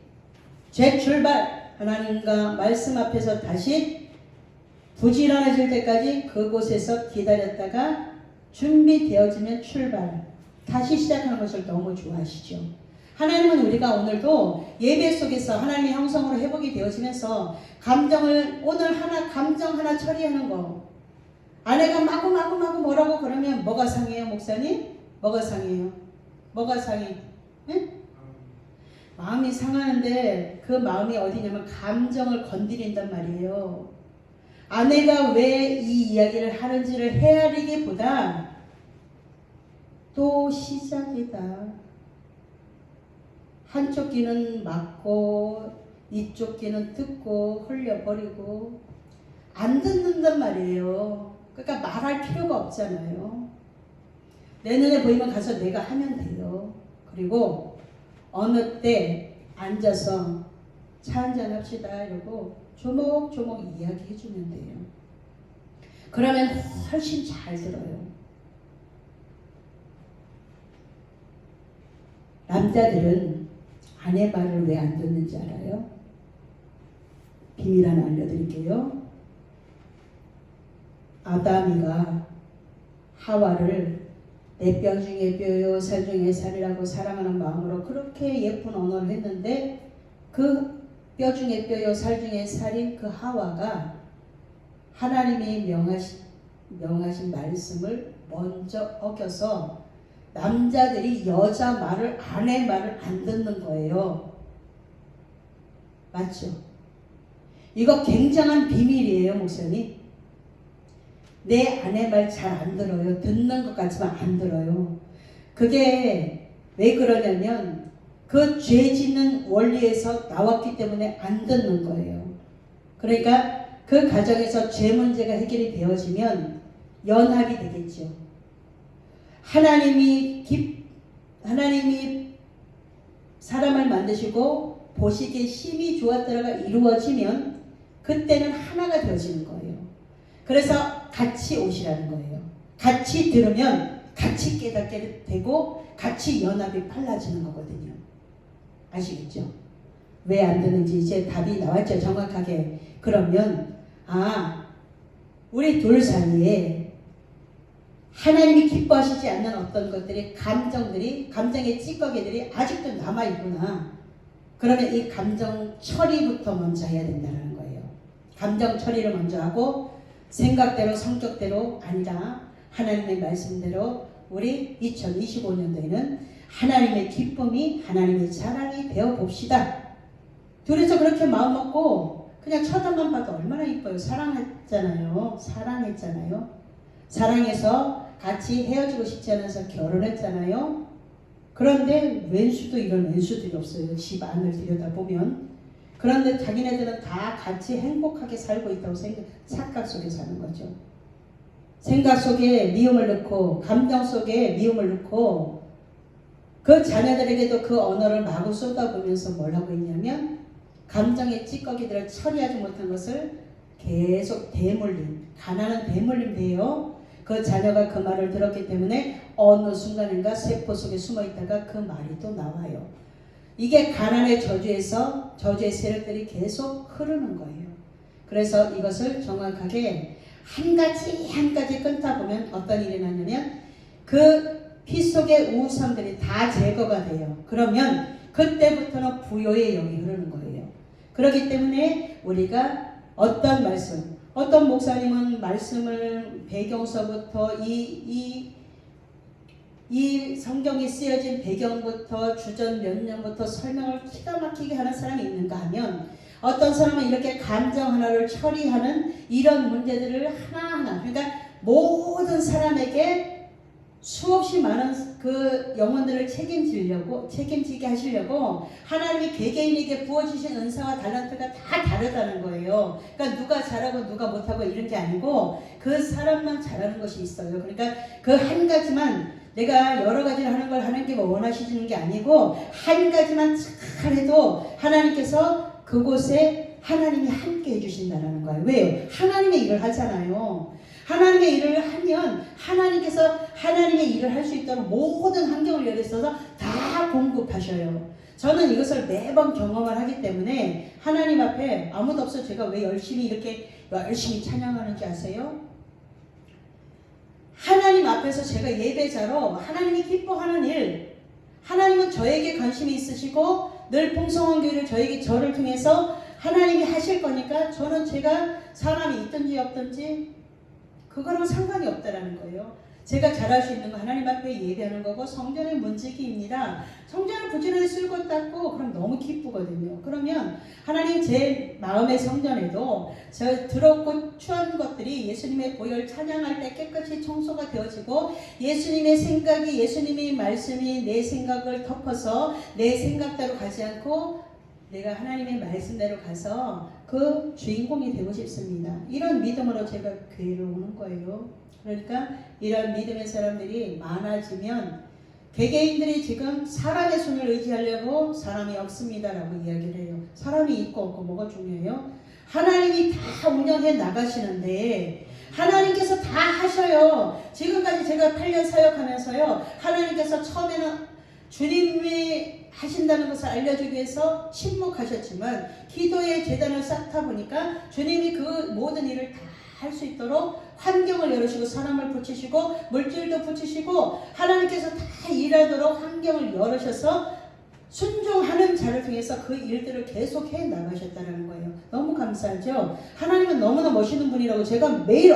재출발, 하나님과 말씀 앞에서 다시 부지런해질 때까지 그곳에서 기다렸다가 준비되어지면 출발. 다시 시작하는 것을 너무 좋아하시죠. 하나님은 우리가 오늘도 예배 속에서 하나님의 형성으로 회복이 되어지면서 오늘 감정 하나 처리하는 거. 아내가 마구 뭐라고 그러면 뭐가 상해요, 목사님? 뭐가 상해요? 뭐가 상해? 응? 마음이 상하는데 그 마음이 어디냐면 감정을 건드린단 말이에요. 아내가 왜 이 이야기를 하는지를 헤아리기보다 또 시작이다. 한쪽 귀는 막고 이쪽 귀는 듣고 흘려버리고 안 듣는단 말이에요. 그러니까 말할 필요가 없잖아요. 내 눈에 보이면 가서 내가 하면 돼요. 그리고 어느 때 앉아서 차 한잔 합시다 이러고 조목조목 이야기해 주면 돼요. 그러면 훨씬 잘 들어요. 남자들은 아내 말을 왜 안 듣는지 알아요? 비밀 하나 알려드릴게요. 아담이가 하와를 내 뼈 중에 뼈요 살 중에 살이라고 사랑하는 마음으로 그렇게 예쁜 언어를 했는데 그 뼈 중에 뼈요 살 중에 살인 그 하와가 하나님이 명하신 말씀을 먼저 어겨서 남자들이 여자 말을 아내 말을 안 듣는 거예요. 맞죠? 이거 굉장한 비밀이에요, 목사님. 내 아내 말 잘 안 들어요. 듣는 것 같지만 안 들어요. 그게 왜 그러냐면 그 죄 짓는 원리에서 나왔기 때문에 안 듣는 거예요. 그러니까 그 가정에서 죄 문제가 해결이 되어지면 연합이 되겠죠. 하나님이 사람을 만드시고 보시기에 심히 좋았더라가 이루어지면 그때는 하나가 되어지는 거예요. 그래서 같이 오시라는 거예요. 같이 들으면 같이 깨닫게 되고 같이 연합이 빨라지는 거거든요. 아시겠죠? 왜 안 듣는지 이제 답이 나왔죠. 정확하게. 그러면 우리 둘 사이에 하나님이 기뻐하시지 않는 어떤 것들이 감정의 찌꺼기들이 아직도 남아있구나. 그러면 이 감정 처리부터 먼저 해야 된다는 거예요. 감정 처리를 먼저 하고 생각대로 성격대로 아니라 하나님의 말씀대로 우리 2025년도에는 하나님의 기쁨이 하나님의 자랑이 되어 봅시다. 둘이서 그렇게 마음 먹고 그냥 쳐다만 봐도 얼마나 이뻐요. 사랑했잖아요. 사랑해서 같이 헤어지고 싶지 않아서 결혼했잖아요. 그런데 왼수도 이런 왼수들이 없어요. 집 안을 들여다보면. 그런데 자기네들은 다 같이 행복하게 살고 있다고 착각 속에 사는 거죠. 생각 속에 미움을 넣고 감정 속에 미움을 넣고 그 자녀들에게도 그 언어를 마구 쏟아보면서 뭘 하고 있냐면 감정의 찌꺼기들을 처리하지 못한 것을 계속 가난한 대물림 돼요. 그 자녀가 그 말을 들었기 때문에 어느 순간인가 세포 속에 숨어 있다가 그 말이 또 나와요. 이게 가난의 저주의 세력들이 계속 흐르는 거예요. 그래서 이것을 정확하게 한 가지 끊다 보면 어떤 일이 나냐면 그 피 속의 우상들이 다 제거가 돼요. 그러면 그때부터는 부요의 영이 흐르는 거예요. 그렇기 때문에 우리가 어떤 목사님은 말씀을 배경서부터 이 성경이 쓰여진 배경부터 주전 몇 년부터 설명을 기가 막히게 하는 사람이 있는가 하면 어떤 사람은 이렇게 감정 하나를 처리하는 이런 문제들을 하나하나 그러니까 모든 사람에게 수없이 많은 그 영혼들을 책임지게 하시려고 하나님이 개개인에게 부어주신 은사와 달란트가 다 다르다는 거예요. 그러니까 누가 잘하고 누가 못하고 이런 게 아니고 그 사람만 잘하는 것이 있어요. 그러니까 그 한 가지만 내가 여러 가지를 하는 걸 하는 게 원하시는 게 아니고 한 가지만 잘해도 하나님께서 그곳에 하나님이 함께 해주신다는 거예요. 왜요? 하나님의 일을 하잖아요. 하나님의 일을 하면 하나님께서 하나님의 일을 할 수 있도록 모든 환경을 열어서 다 공급하셔요. 저는 이것을 매번 경험을 하기 때문에 하나님 앞에 아무도 없어 제가 왜 열심히 이렇게 열심히 찬양하는지 아세요? 하나님 앞에서 제가 예배자로 하나님이 기뻐하는 일, 하나님은 저에게 관심이 있으시고 늘 풍성한 교회를 저를 통해서 하나님이 하실 거니까 저는 제가 사람이 있든지 없든지 그거랑 상관이 없다라는 거예요. 제가 잘할 수 있는 거 하나님 앞에 예배하는 거고 성전의 문지기입니다. 성전을 부지런히 쓸고 닦고 그럼 너무 기쁘거든요. 그러면 하나님 제 마음의 성전에도 저 더럽고 추한 것들이 예수님의 보혈 찬양할 때 깨끗이 청소가 되어지고 예수님의 생각이 예수님의 말씀이 내 생각을 덮어서 내 생각대로 가지 않고 내가 하나님의 말씀대로 가서 그 주인공이 되고 싶습니다. 이런 믿음으로 제가 교회를 오는 거예요. 그러니까 이런 믿음의 사람들이 많아지면 개개인들이 지금 사람의 손을 의지하려고 사람이 없습니다라고 이야기를 해요. 사람이 있고 없고 뭐가 중요해요? 하나님이 다 운영해 나가시는데 하나님께서 다 하셔요. 지금까지 제가 8년 사역하면서요. 하나님께서 처음에는 주님이 하신다는 것을 알려주기 위해서 침묵하셨지만 기도의 재단을 쌓다 보니까 주님이 그 모든 일을 다 할 수 있도록 환경을 열으시고 사람을 붙이시고 물질도 붙이시고 하나님께서 다 일하도록 환경을 열으셔서 순종하는 자를 통해서 그 일들을 계속해 나가셨다는 거예요. 너무 감사하죠? 하나님은 너무나 멋있는 분이라고 제가 매일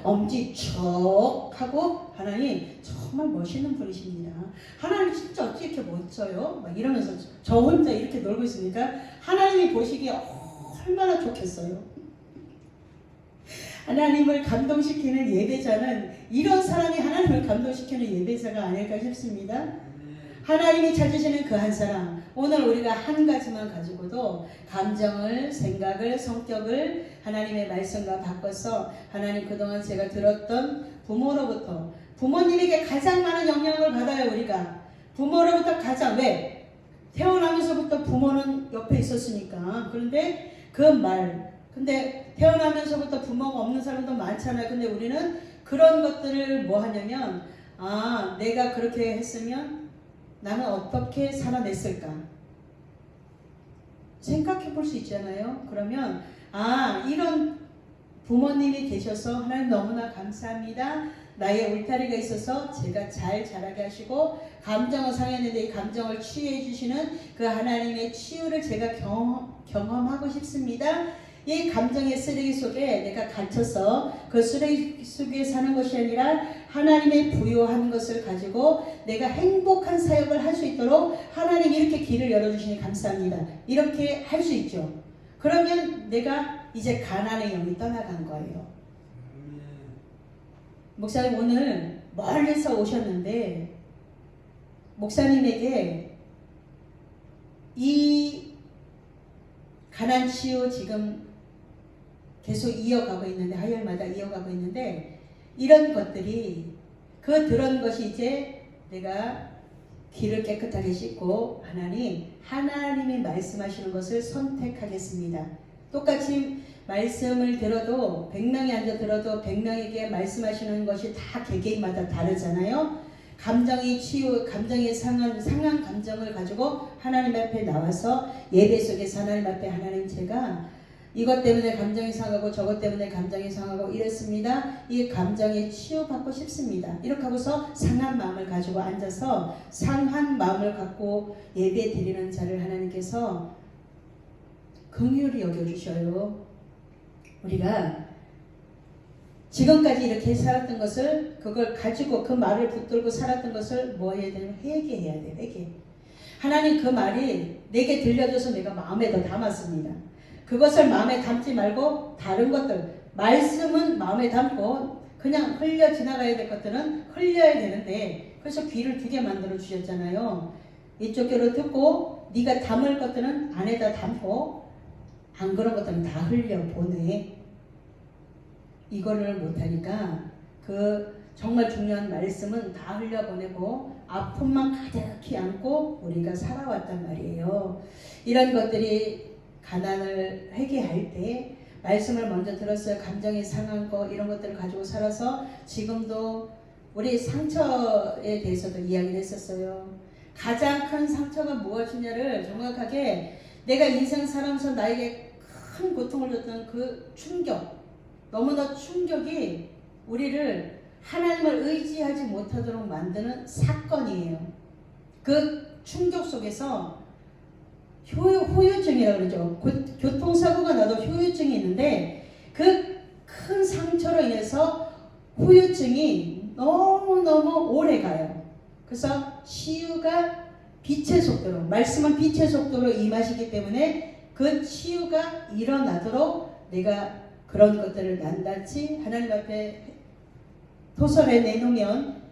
엄지척 하고 하나님 정말 멋있는 분이십니다. 하나님 진짜 어떻게 이렇게 멋져요? 막 이러면서 저 혼자 이렇게 놀고 있으니까 하나님이 보시기에 얼마나 좋겠어요. 하나님을 감동시키는 예배자는 이런 사람이 하나님을 감동시키는 예배자가 아닐까 싶습니다. 하나님이 찾으시는 그 한 사람, 오늘 우리가 한 가지만 가지고도 감정을, 생각을, 성격을 하나님의 말씀과 바꿔서 하나님 그동안 제가 들었던 부모로부터 부모님에게 가장 많은 영향을 받아요. 우리가 부모로부터 가장 왜? 태어나면서부터 부모는 옆에 있었으니까. 그런데 근데 태어나면서부터 부모가 없는 사람도 많잖아요. 근데 우리는 그런 것들을 뭐 하냐면 내가 그렇게 했으면 나는 어떻게 살아냈을까 생각해 볼 수 있잖아요. 그러면 이런 부모님이 계셔서 하나님 너무나 감사합니다. 나의 울타리가 있어서 제가 잘 자라게 하시고 감정을 상했는데 이 감정을 치유해 주시는 그 하나님의 치유를 제가 경험하고 싶습니다. 이 감정의 쓰레기 속에 내가 갇혀서 그 쓰레기 속에 사는 것이 아니라 하나님의 부요한 것을 가지고 내가 행복한 사역을 할 수 있도록 하나님이 이렇게 길을 열어주시니 감사합니다. 이렇게 할 수 있죠. 그러면 내가 이제 가난의 영이 떠나간 거예요. 목사님 오늘 멀리서 오셨는데 목사님에게 이 가난 치유 지금 계속 이어가고 있는데 화요일마다 이어가고 있는데 이런 것들이 그 들은 것이 이제 내가 귀를 깨끗하게 씻고 하나님이 말씀하시는 것을 선택하겠습니다. 똑같이 말씀을 들어도 100명이 앉아 들어도 100명에게 말씀하시는 것이 다 개개인마다 다르잖아요. 감정의 치유, 감정의 상한 감정을 가지고 하나님 앞에 나와서 예배 속에서 하나님 앞에 하나님 제가 이것 때문에 감정이 상하고 저것 때문에 감정이 상하고 이랬습니다. 이 감정에 치유받고 싶습니다. 이렇게 하고서 상한 마음을 가지고 앉아서 상한 마음을 갖고 예배 드리는 자를 하나님께서 긍휼히 여겨주셔요. 우리가 지금까지 이렇게 살았던 것을 그걸 가지고 그 말을 붙들고 살았던 것을 뭐 해야 되냐면 회개해야 돼요. 회개. 하나님 그 말이 내게 들려줘서 내가 마음에 더 담았습니다. 그것을 마음에 담지 말고 다른 것들 말씀은 마음에 담고 그냥 흘려 지나가야 될 것들은 흘려야 되는데 그래서 귀를 2개 만들어 주셨잖아요. 이쪽 귀로 듣고 네가 담을 것들은 안에다 담고 안 그런 것들은 다 흘려 보내. 이거를 못하니까 그 정말 중요한 말씀은 다 흘려보내고 아픔만 가득히 안고 우리가 살아왔단 말이에요. 이런 것들이 가난을 회개할 때 말씀을 먼저 들었어요. 감정이 상한 거 이런 것들을 가지고 살아서 지금도 우리 상처에 대해서도 이야기를 했었어요. 가장 큰 상처가 무엇이냐를 정확하게 내가 인생 살아면서 나에게 큰 고통을 줬던 그 충격, 너무나 충격이 우리를 하나님을 의지하지 못하도록 만드는 사건이에요. 그 충격 속에서 후유증이라고 그러죠. 교통사고가 나도 후유증이 있는데 그 큰 상처로 인해서 후유증이 너무너무 오래 가요. 그래서 치유가 빛의 속도로, 말씀은 빛의 속도로 임하시기 때문에 그 치유가 일어나도록 내가 그런 것들을 낱낱이 하나님 앞에 토설에 내놓으면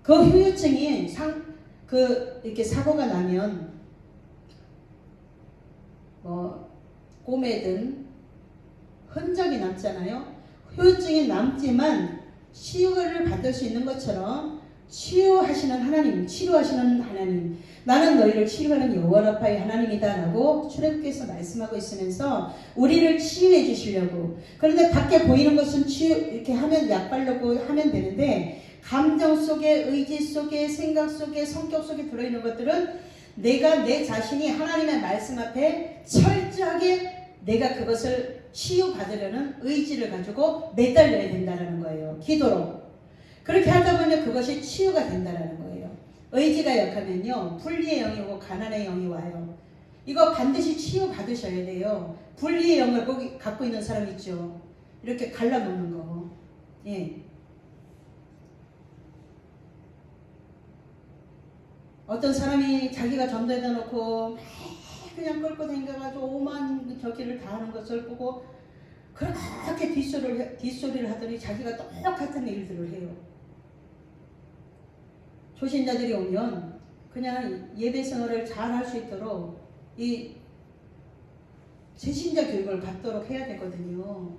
그 후유증이 이렇게 사고가 나면 꼬매든 흔적이 남잖아요. 후유증이 남지만 치유를 받을 수 있는 것처럼 치유하시는 하나님, 치료하시는 하나님, 나는 너희를 치유하는 여호와라파의 하나님이다 라고 출애굽기에서 말씀하고 있으면서 우리를 치유해 주시려고. 그런데 밖에 보이는 것은 치유 이렇게 하면 약 바르고 하면 되는데 감정 속에, 의지 속에, 생각 속에, 성격 속에 들어있는 것들은 내가 내 자신이 하나님의 말씀 앞에 철저하게 내가 그것을 치유받으려는 의지를 가지고 매달려야 된다는 거예요. 기도로. 그렇게 하다 보면 그것이 치유가 된다는 거예요. 의지가 약하면요, 분리의 영이 오고 가난의 영이 와요. 이거 반드시 치유받으셔야 돼요. 분리의 영을 거기 갖고 있는 사람 있죠. 이렇게 갈라놓는 거. 예. 어떤 사람이 자기가 전도해다 놓고 그냥 끌고 다녀가지고 오만 저기를 다 하는 것을 보고 그렇게 뒷소리를 하더니 자기가 똑같은 일들을 해요. 초신자들이 오면 그냥 예배 생활을 잘 할 수 있도록 이 재신자 교육을 받도록 해야 되거든요.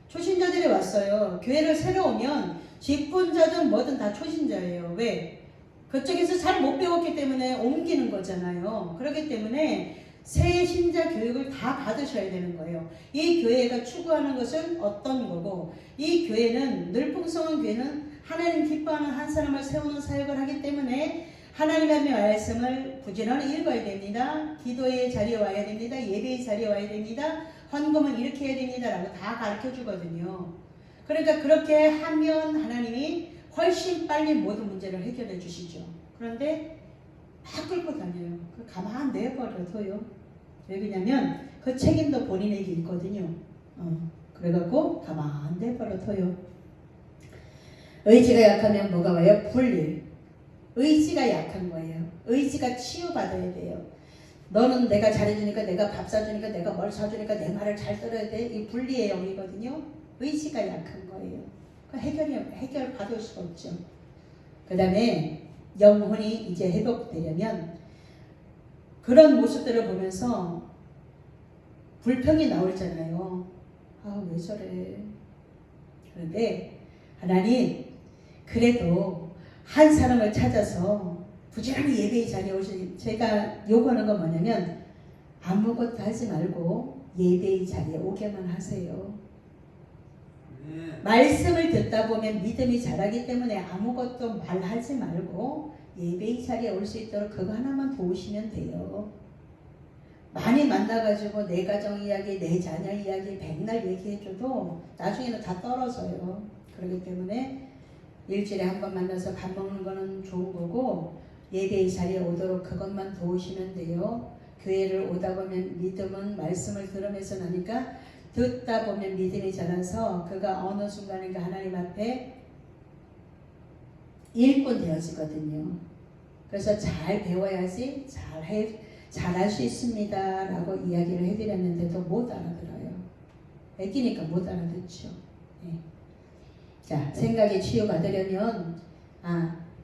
초신자들이 왔어요. 교회를 새로 오면 직분자든 뭐든 다 초신자예요. 왜? 그쪽에서 잘 못 배웠기 때문에 옮기는 거잖아요. 그렇기 때문에 새 신자 교육을 다 받으셔야 되는 거예요. 이 교회가 추구하는 것은 어떤 거고, 이 교회는, 늘풍성한 교회는 하나님 기뻐하는 한 사람을 세우는 사역을 하기 때문에 하나님의 말씀을 부지런히 읽어야 됩니다. 기도의 자리에 와야 됩니다. 예배의 자리에 와야 됩니다. 헌금은 이렇게 해야 됩니다 라고 다 가르쳐 주거든요. 그러니까 그렇게 하면 하나님이 훨씬 빨리 모든 문제를 해결해 주시죠. 그런데 막 끌고 다녀요. 가만 내버려둬요. 왜 그러냐면 그 책임도 본인에게 있거든요. 그래갖고 가만 내버려둬요. 의지가 약하면 뭐가 와요? 분리. 의지가 약한 거예요. 의지가 치유받아야 돼요. 너는 내가 잘해주니까, 내가 밥 사주니까, 내가 뭘 사주니까 내 말을 잘 들어야 돼. 이 분리의 영이거든요. 의지가 약한 거예요. 해결 받을 수가 없죠. 그 다음에 영혼이 이제 회복되려면 그런 모습들을 보면서 불평이 나올잖아요. 아, 왜 저래. 그런데 하나님, 그래도 한 사람을 찾아서 부지런히 예배의 자리에 오시니, 제가 요구하는 건 뭐냐면 아무것도 하지 말고 예배의 자리에 오게만 하세요. 말씀을 듣다 보면 믿음이 자라기 때문에 아무것도 말하지 말고 예배의 자리에 올 수 있도록 그거 하나만 도우시면 돼요. 많이 만나가지고 내 가정 이야기, 내 자녀 이야기 백날 얘기해줘도 나중에는 다 떨어져요. 그렇기 때문에 일주일에 한 번 만나서 밥 먹는 거는 좋은 거고, 예배의 자리에 오도록 그것만 도우시면 돼요. 교회를 오다 보면 믿음은 말씀을 들으면서 나니까 듣다 보면 믿음이 자라서 그가 어느 순간인가 하나님 앞에 일꾼 되어지거든요. 그래서 잘 배워야지 잘할 수 있습니다 라고 이야기를 해드렸는데도 못 알아들어요. 애기니까 못 알아듣죠. 네. 자, 생각이 치유받으려면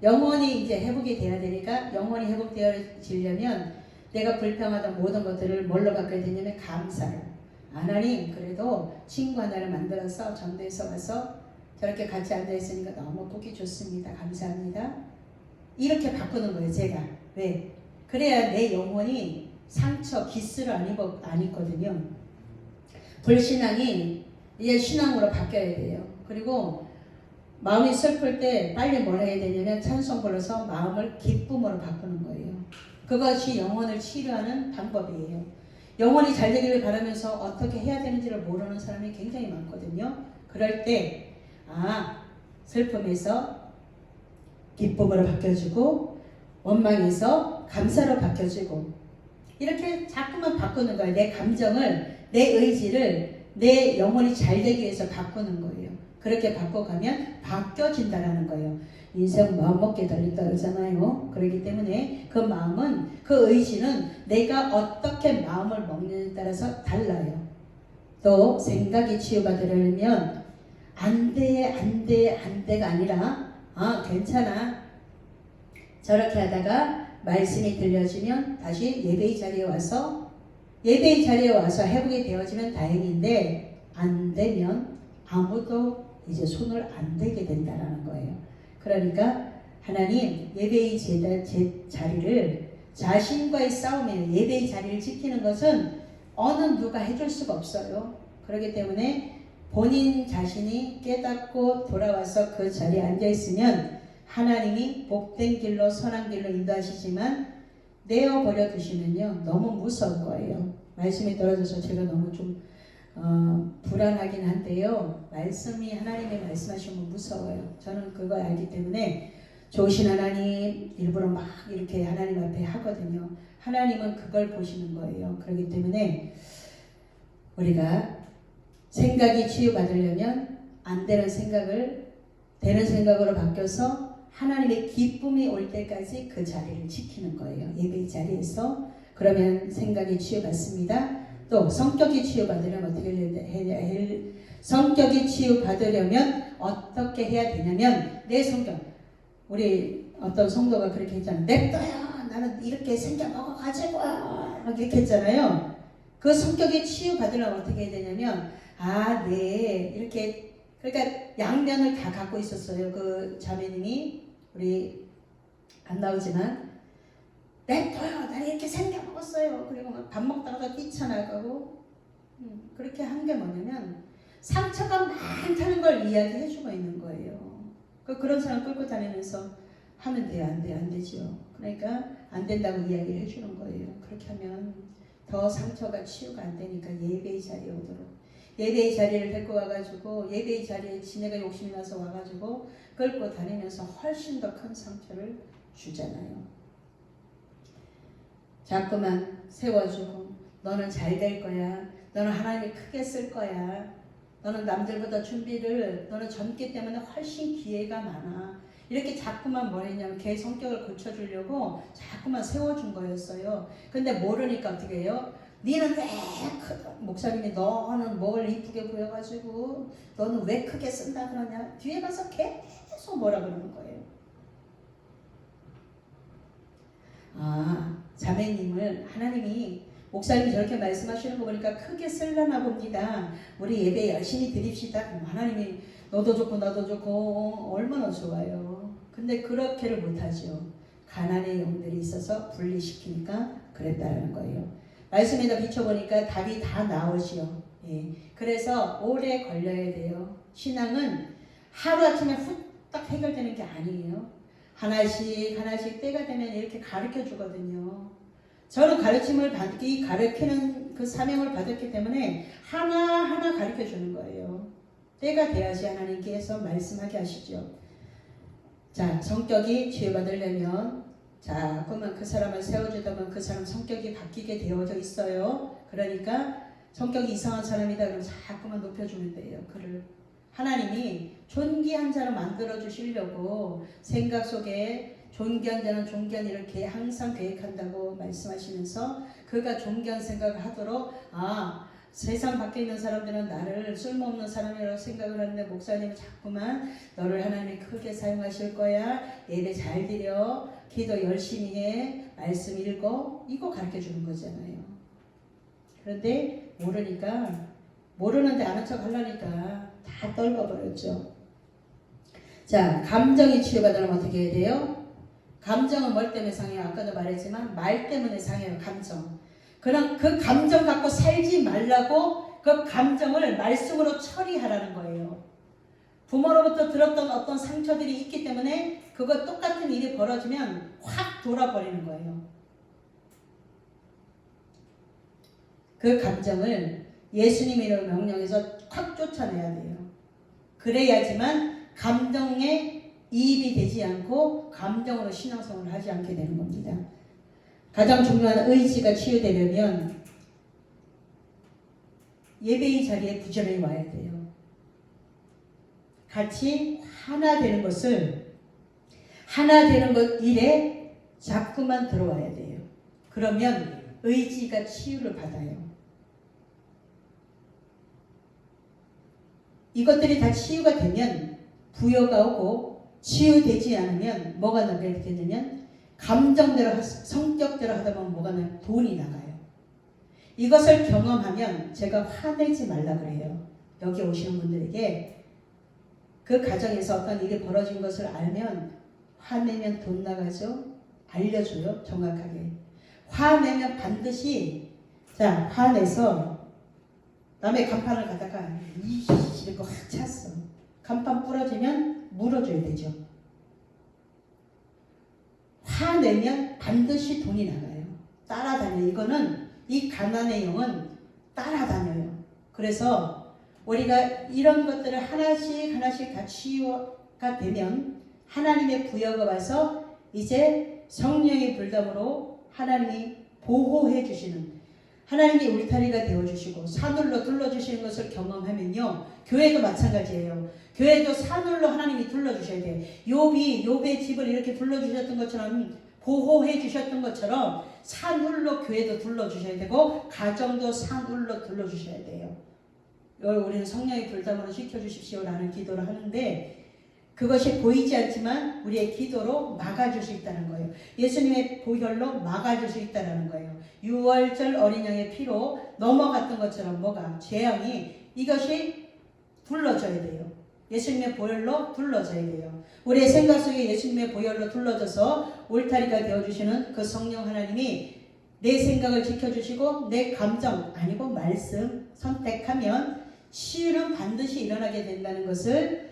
영혼이 이제 회복이 돼야 되니까, 영혼이 회복되어지려면 내가 불평하던 모든 것들을 뭘로 바꿔야 되냐면 감사로. 하나님, 그래도 친구 하나를 만들어서 전도해서 와서 저렇게 같이 앉아있으니까 너무 보기 좋습니다. 감사합니다. 이렇게 바꾸는 거예요, 제가. 왜? 그래야 내 영혼이 상처, 기스를 안 입거든요. 불신앙이 이제 신앙으로 바뀌어야 돼요. 그리고 마음이 슬플 때 빨리 뭘 해야 되냐면 찬송 불러서 마음을 기쁨으로 바꾸는 거예요. 그것이 영혼을 치료하는 방법이에요. 영혼이 잘 되기를 바라면서 어떻게 해야 되는지를 모르는 사람이 굉장히 많거든요. 그럴 때 슬픔에서 기쁨으로 바뀌어지고 원망에서 감사로 바뀌어지고 이렇게 자꾸만 바꾸는 거예요. 내 감정을, 내 의지를 내 영혼이 잘 되기 위해서 바꾸는 거예요. 그렇게 바꿔가면 바뀌어진다라는 거예요. 인생 마음먹기에 달린다 그러잖아요. 그렇기 때문에 그 마음은, 그 의지는 내가 어떻게 마음을 먹느냐에 따라서 달라요. 또 생각이 치유받으려면 안 돼가 아니라 괜찮아. 저렇게 하다가 말씀이 들려지면 다시 예배의 자리에 와서 회복이 되어지면 다행인데 안 되면 아무도 이제 손을 안 대게 된다라는 거예요. 그러니까 하나님 예배의 자리를 자신과의 싸움이에요. 예배의 자리를 지키는 것은 어느 누가 해줄 수가 없어요. 그렇기 때문에 본인 자신이 깨닫고 돌아와서 그 자리에 앉아있으면 하나님이 복된 길로 선한 길로 인도하시지만 내어버려 두시면요 너무 무서운 거예요. 말씀이 떨어져서 제가 너무 좀 불안하긴 한데요. 말씀이 하나님의 말씀하시면 무서워요. 저는 그걸 알기 때문에 좋으신 하나님 일부러 막 이렇게 하나님 앞에 하거든요. 하나님은 그걸 보시는 거예요. 그렇기 때문에 우리가 생각이 치유받으려면 안 되는 생각을 되는 생각으로 바뀌어서 하나님의 기쁨이 올 때까지 그 자리를 지키는 거예요. 예배의 자리에서. 그러면 생각이 치유받습니다. 또 성격이 치유받으려면 어떻게 해야 되냐면 내 성격, 우리 어떤 성도가 그렇게 했잖아요. 냅둬요. 나는 이렇게 생겨 먹어가지고 이렇게 했잖아요. 그 성격이 치유받으려면 어떻게 해야 되냐면 네 이렇게, 그러니까 양면을 다 갖고 있었어요. 그 자매님이, 우리 안 나오지만 냅둬요. 나는 이렇게 생겨 먹었어요. 그리고 막 밥 먹다가 뛰쳐나가고 그렇게 한 게 뭐냐면 상처가 많다는 걸 이야기해주고 있는 거예요. 그런 사람 끌고 다니면서 하면 돼요? 안 되죠. 그러니까 안 된다고 이야기를 해주는 거예요. 그렇게 하면 더 상처가 치유가 안 되니까 예배의 자리에 오도록, 예배의 자리를 데리고 와가지고 예배의 자리에 지네가 욕심이 나서 와가지고 끌고 다니면서 훨씬 더 큰 상처를 주잖아요. 자꾸만 세워주고 너는 잘 될 거야. 너는 하나님이 크게 쓸 거야. 너는 남들보다 너는 젊기 때문에 훨씬 기회가 많아. 이렇게 자꾸만 뭐랬냐면 걔 성격을 고쳐주려고 자꾸만 세워준 거였어요. 근데 모르니까 어떻게 해요? 니는 왜 목사님이 너는 뭘 이쁘게 보여가지고 너는 왜 크게 쓴다 그러냐? 뒤에 가서 계속 뭐라 그러는 거예요. 자매님을 하나님이, 목사님이 저렇게 말씀하시는 거 보니까 크게 쓰려나 봅니다. 우리 예배 열심히 드립시다. 하나님이 너도 좋고 나도 좋고 얼마나 좋아요. 근데 그렇게를 못하죠. 가난의 영들이 있어서 분리시키니까 그랬다는 거예요. 말씀에다 비춰보니까 답이 다 나오지요. 그래서 오래 걸려야 돼요. 신앙은 하루아침에 후딱 해결되는 게 아니에요. 하나씩 때가 되면 이렇게 가르쳐 주거든요. 저는 가르침을 가르치는 그 사명을 받았기 때문에 하나하나 가르쳐 주는 거예요. 때가 돼야지 하나님께서 말씀하게 하시죠. 자, 성격이 치유받으려면 자꾸만 그 사람을 세워주다 보면 그 사람 성격이 바뀌게 되어져 있어요. 그러니까 성격이 이상한 사람이다 그러면 자꾸만 높여주면 돼요. 그를 하나님이 존귀한 자로 만들어 주시려고 생각 속에 존귀한 자는 존귀한 일을 항상 계획한다고 말씀하시면서 그가 존귀한 생각을 하도록 세상 밖에 있는 사람들은 나를 쓸모없는 사람이라고 생각을 하는데 목사님은 자꾸만 너를 하나님이 크게 사용하실 거야. 예배 잘 드려. 기도 열심히 해. 말씀 읽어. 이거 가르쳐 주는 거잖아요. 그런데 모르는데 아는 척 하려니까 다 떨궈버렸죠. 자, 감정이 치유받으려면 어떻게 해야 돼요? 감정은 뭘 때문에 상해요? 아까도 말했지만 말 때문에 상해요. 감정. 그럼 그 감정 갖고 살지 말라고 그 감정을 말씀으로 처리하라는 거예요. 부모로부터 들었던 어떤 상처들이 있기 때문에 그거 똑같은 일이 벌어지면 확 돌아버리는 거예요. 그 감정을 예수님의 이름으로 명령해서 확 쫓아내야 돼요. 그래야지만 감정에 이입이 되지 않고 감정으로 신앙생활을 하지 않게 되는 겁니다. 가장 중요한 의지가 치유되려면 예배의 자리에 부지런히 와야 돼요. 같이 하나 되는 것을, 하나 되는 것 일에 자꾸만 들어와야 돼요. 그러면 의지가 치유를 받아요. 이것들이 다 치유가 되면 부여가 오고, 치유되지 않으면 뭐가 나게 되냐면 감정대로, 성격대로 하다 보면 뭐가 나요? 돈이 나가요. 이것을 경험하면 제가 화내지 말라 그래요. 여기 오시는 분들에게 그 가정에서 어떤 일이 벌어진 것을 알면 화내면 돈 나가죠? 알려줘요. 정확하게. 화내면 반드시, 자, 화내서 남의 간판을 갖다가 이렇게 확 찼어. 간판 부러지면 물어줘야 되죠. 화내면 반드시 돈이 나가요. 따라다녀요. 이거는, 이 가난의 영은 따라다녀요. 그래서 우리가 이런 것들을 하나씩 하나씩 다 치유가 되면 하나님의 부여가 와서 이제 성령의 불담으로 하나님이 보호해 주시는, 하나님이 울타리가 되어주시고 산울로 둘러주시는 것을 경험하면요, 교회도 마찬가지예요. 교회도 산울로 하나님이 둘러주셔야 돼요. 욥의 집을 이렇게 둘러주셨던 것처럼, 보호해 주셨던 것처럼 산울로 교회도 둘러주셔야 되고 가정도 산울로 둘러주셔야 돼요. 우리는 성령의 불담으로 시켜주십시오라는 기도를 하는데, 그것이 보이지 않지만 우리의 기도로 막아줄 수 있다는 거예요. 예수님의 보혈로 막아줄 수 있다는 거예요. 유월절 어린 양의 피로 넘어갔던 것처럼 뭐가? 재앙이, 이것이 둘러져야 돼요. 예수님의 보혈로 둘러져야 돼요. 우리의 생각 속에 예수님의 보혈로 둘러져서 울타리가 되어주시는 그 성령 하나님이 내 생각을 지켜주시고 내 감정, 아니고 말씀 선택하면 치유는 반드시 일어나게 된다는 것을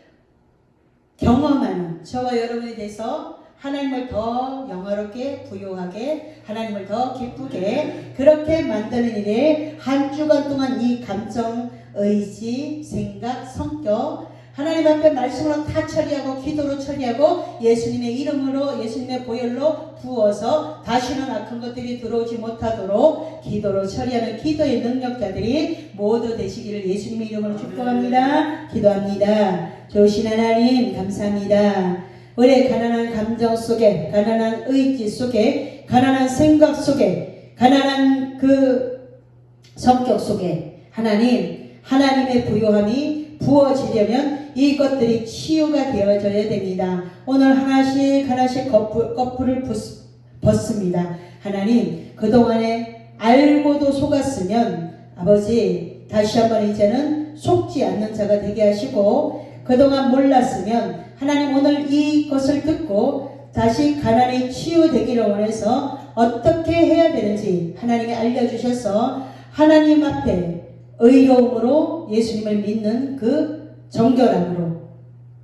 경험하는 저와 여러분이 돼서 하나님을 더 영화롭게, 부요하게, 하나님을 더 기쁘게 그렇게 만드는 일에 한 주간 동안 이 감정, 의지, 생각, 성격 하나님 앞에 말씀으로 다 처리하고 기도로 처리하고 예수님의 이름으로, 예수님의 보혈로 부어서 다시는 악한 것들이 들어오지 못하도록 기도로 처리하는 기도의 능력자들이 모두 되시기를 예수님의 이름으로 축복합니다. 기도합니다. 좋으신 하나님 감사합니다. 우리의 가난한 감정 속에, 가난한 의지 속에, 가난한 생각 속에, 가난한 그 성격 속에 하나님의 부요함이 부어지려면 이것들이 치유가 되어져야 됩니다. 오늘 하나씩 하나씩 거풀을 벗습니다. 하나님, 그동안에 알고도 속았으면 아버지 다시 한번 이제는 속지 않는 자가 되게 하시고, 그동안 몰랐으면 하나님 오늘 이것을 듣고 다시 가난이 치유되기를 원해서 어떻게 해야 되는지 하나님이 알려주셔서 하나님 앞에 의로움으로 예수님을 믿는 그 정결함으로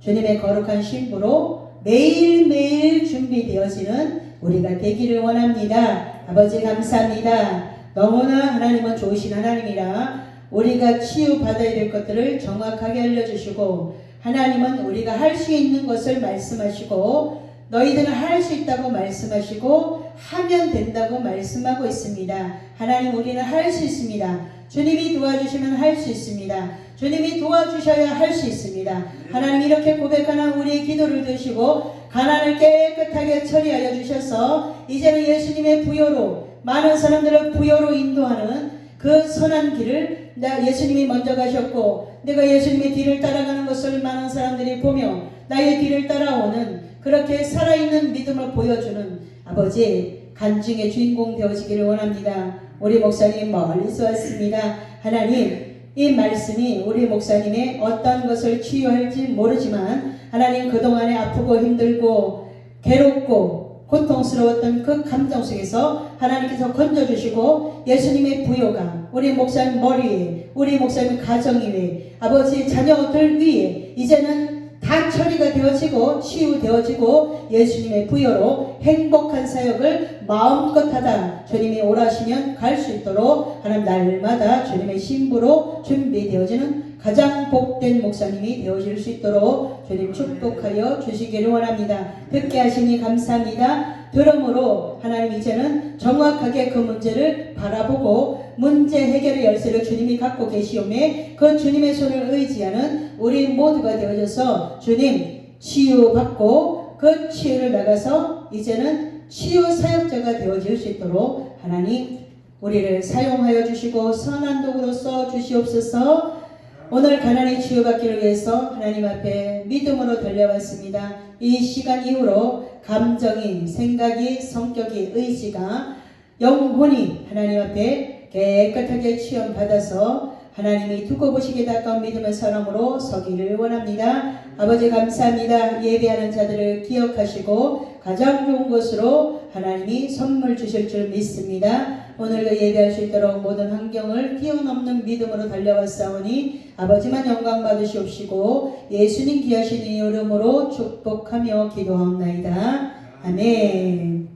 주님의 거룩한 신부로 매일매일 준비되어지는 우리가 되기를 원합니다. 아버지 감사합니다. 너무나 하나님은 좋으신 하나님이라 우리가 치유받아야 될 것들을 정확하게 알려주시고, 하나님은 우리가 할 수 있는 것을 말씀하시고 너희들은 할 수 있다고 말씀하시고 하면 된다고 말씀하고 있습니다. 하나님, 우리는 할 수 있습니다. 주님이 도와주시면 할 수 있습니다. 주님이 도와주셔야 할 수 있습니다. 하나님, 이렇게 고백하는 우리의 기도를 드시고 가난을 깨끗하게 처리하여 주셔서 이제는 예수님의 부여로, 많은 사람들을 부여로 인도하는 그 선한 길을 예수님이 먼저 가셨고 내가 예수님의 뒤를 따라가는 것을 많은 사람들이 보며 나의 뒤를 따라오는, 그렇게 살아있는 믿음을 보여주는 아버지 간증의 주인공 되어지기를 원합니다. 우리 목사님 멀리서 왔습니다. 하나님, 이 말씀이 우리 목사님의 어떤 것을 치유할지 모르지만 하나님, 그동안에 아프고 힘들고 괴롭고 고통스러웠던 그 감정 속에서 하나님께서 건져주시고 예수님의 부요가 우리 목사님 머리에, 우리 목사님 가정 위에, 아버지 자녀들 위에 이제는 다 처리가 되어지고 치유되어지고 예수님의 부여로 행복한 사역을 마음껏 하다 주님이 오라시면 갈 수 있도록 하나님 날마다 주님의 신부로 준비되어지는 가장 복된 목사님이 되어질 수 있도록 주님 축복하여 주시기를 원합니다. 듣게 하시니 감사합니다. 그러므로 하나님 이제는 정확하게 그 문제를 바라보고 문제 해결의 열쇠를 주님이 갖고 계시오매 그 주님의 손을 의지하는 우리 모두가 되어져서 주님 치유받고 그 치유를 나가서 이제는 치유 사역자가 되어질 수 있도록 하나님 우리를 사용하여 주시고 선한 도구로 써 주시옵소서. 오늘 가난이 치유받기를 위해서 하나님 앞에 믿음으로 달려왔습니다. 이 시간 이후로 감정이, 생각이, 성격이, 의지가 영혼이 하나님 앞에 깨끗하게 치유받아서 하나님이 두고 보시기에 가까운 믿음의 사람으로 서기를 원합니다. 아버지 감사합니다. 예배하는 자들을 기억하시고 가장 좋은 것으로 하나님이 선물 주실 줄 믿습니다. 오늘도 예배할 수 있도록 모든 환경을 뛰어넘는 믿음으로 달려왔사오니 아버지만 영광 받으시옵시고 예수님 귀하신 이름으로 축복하며 기도하옵나이다. 아멘.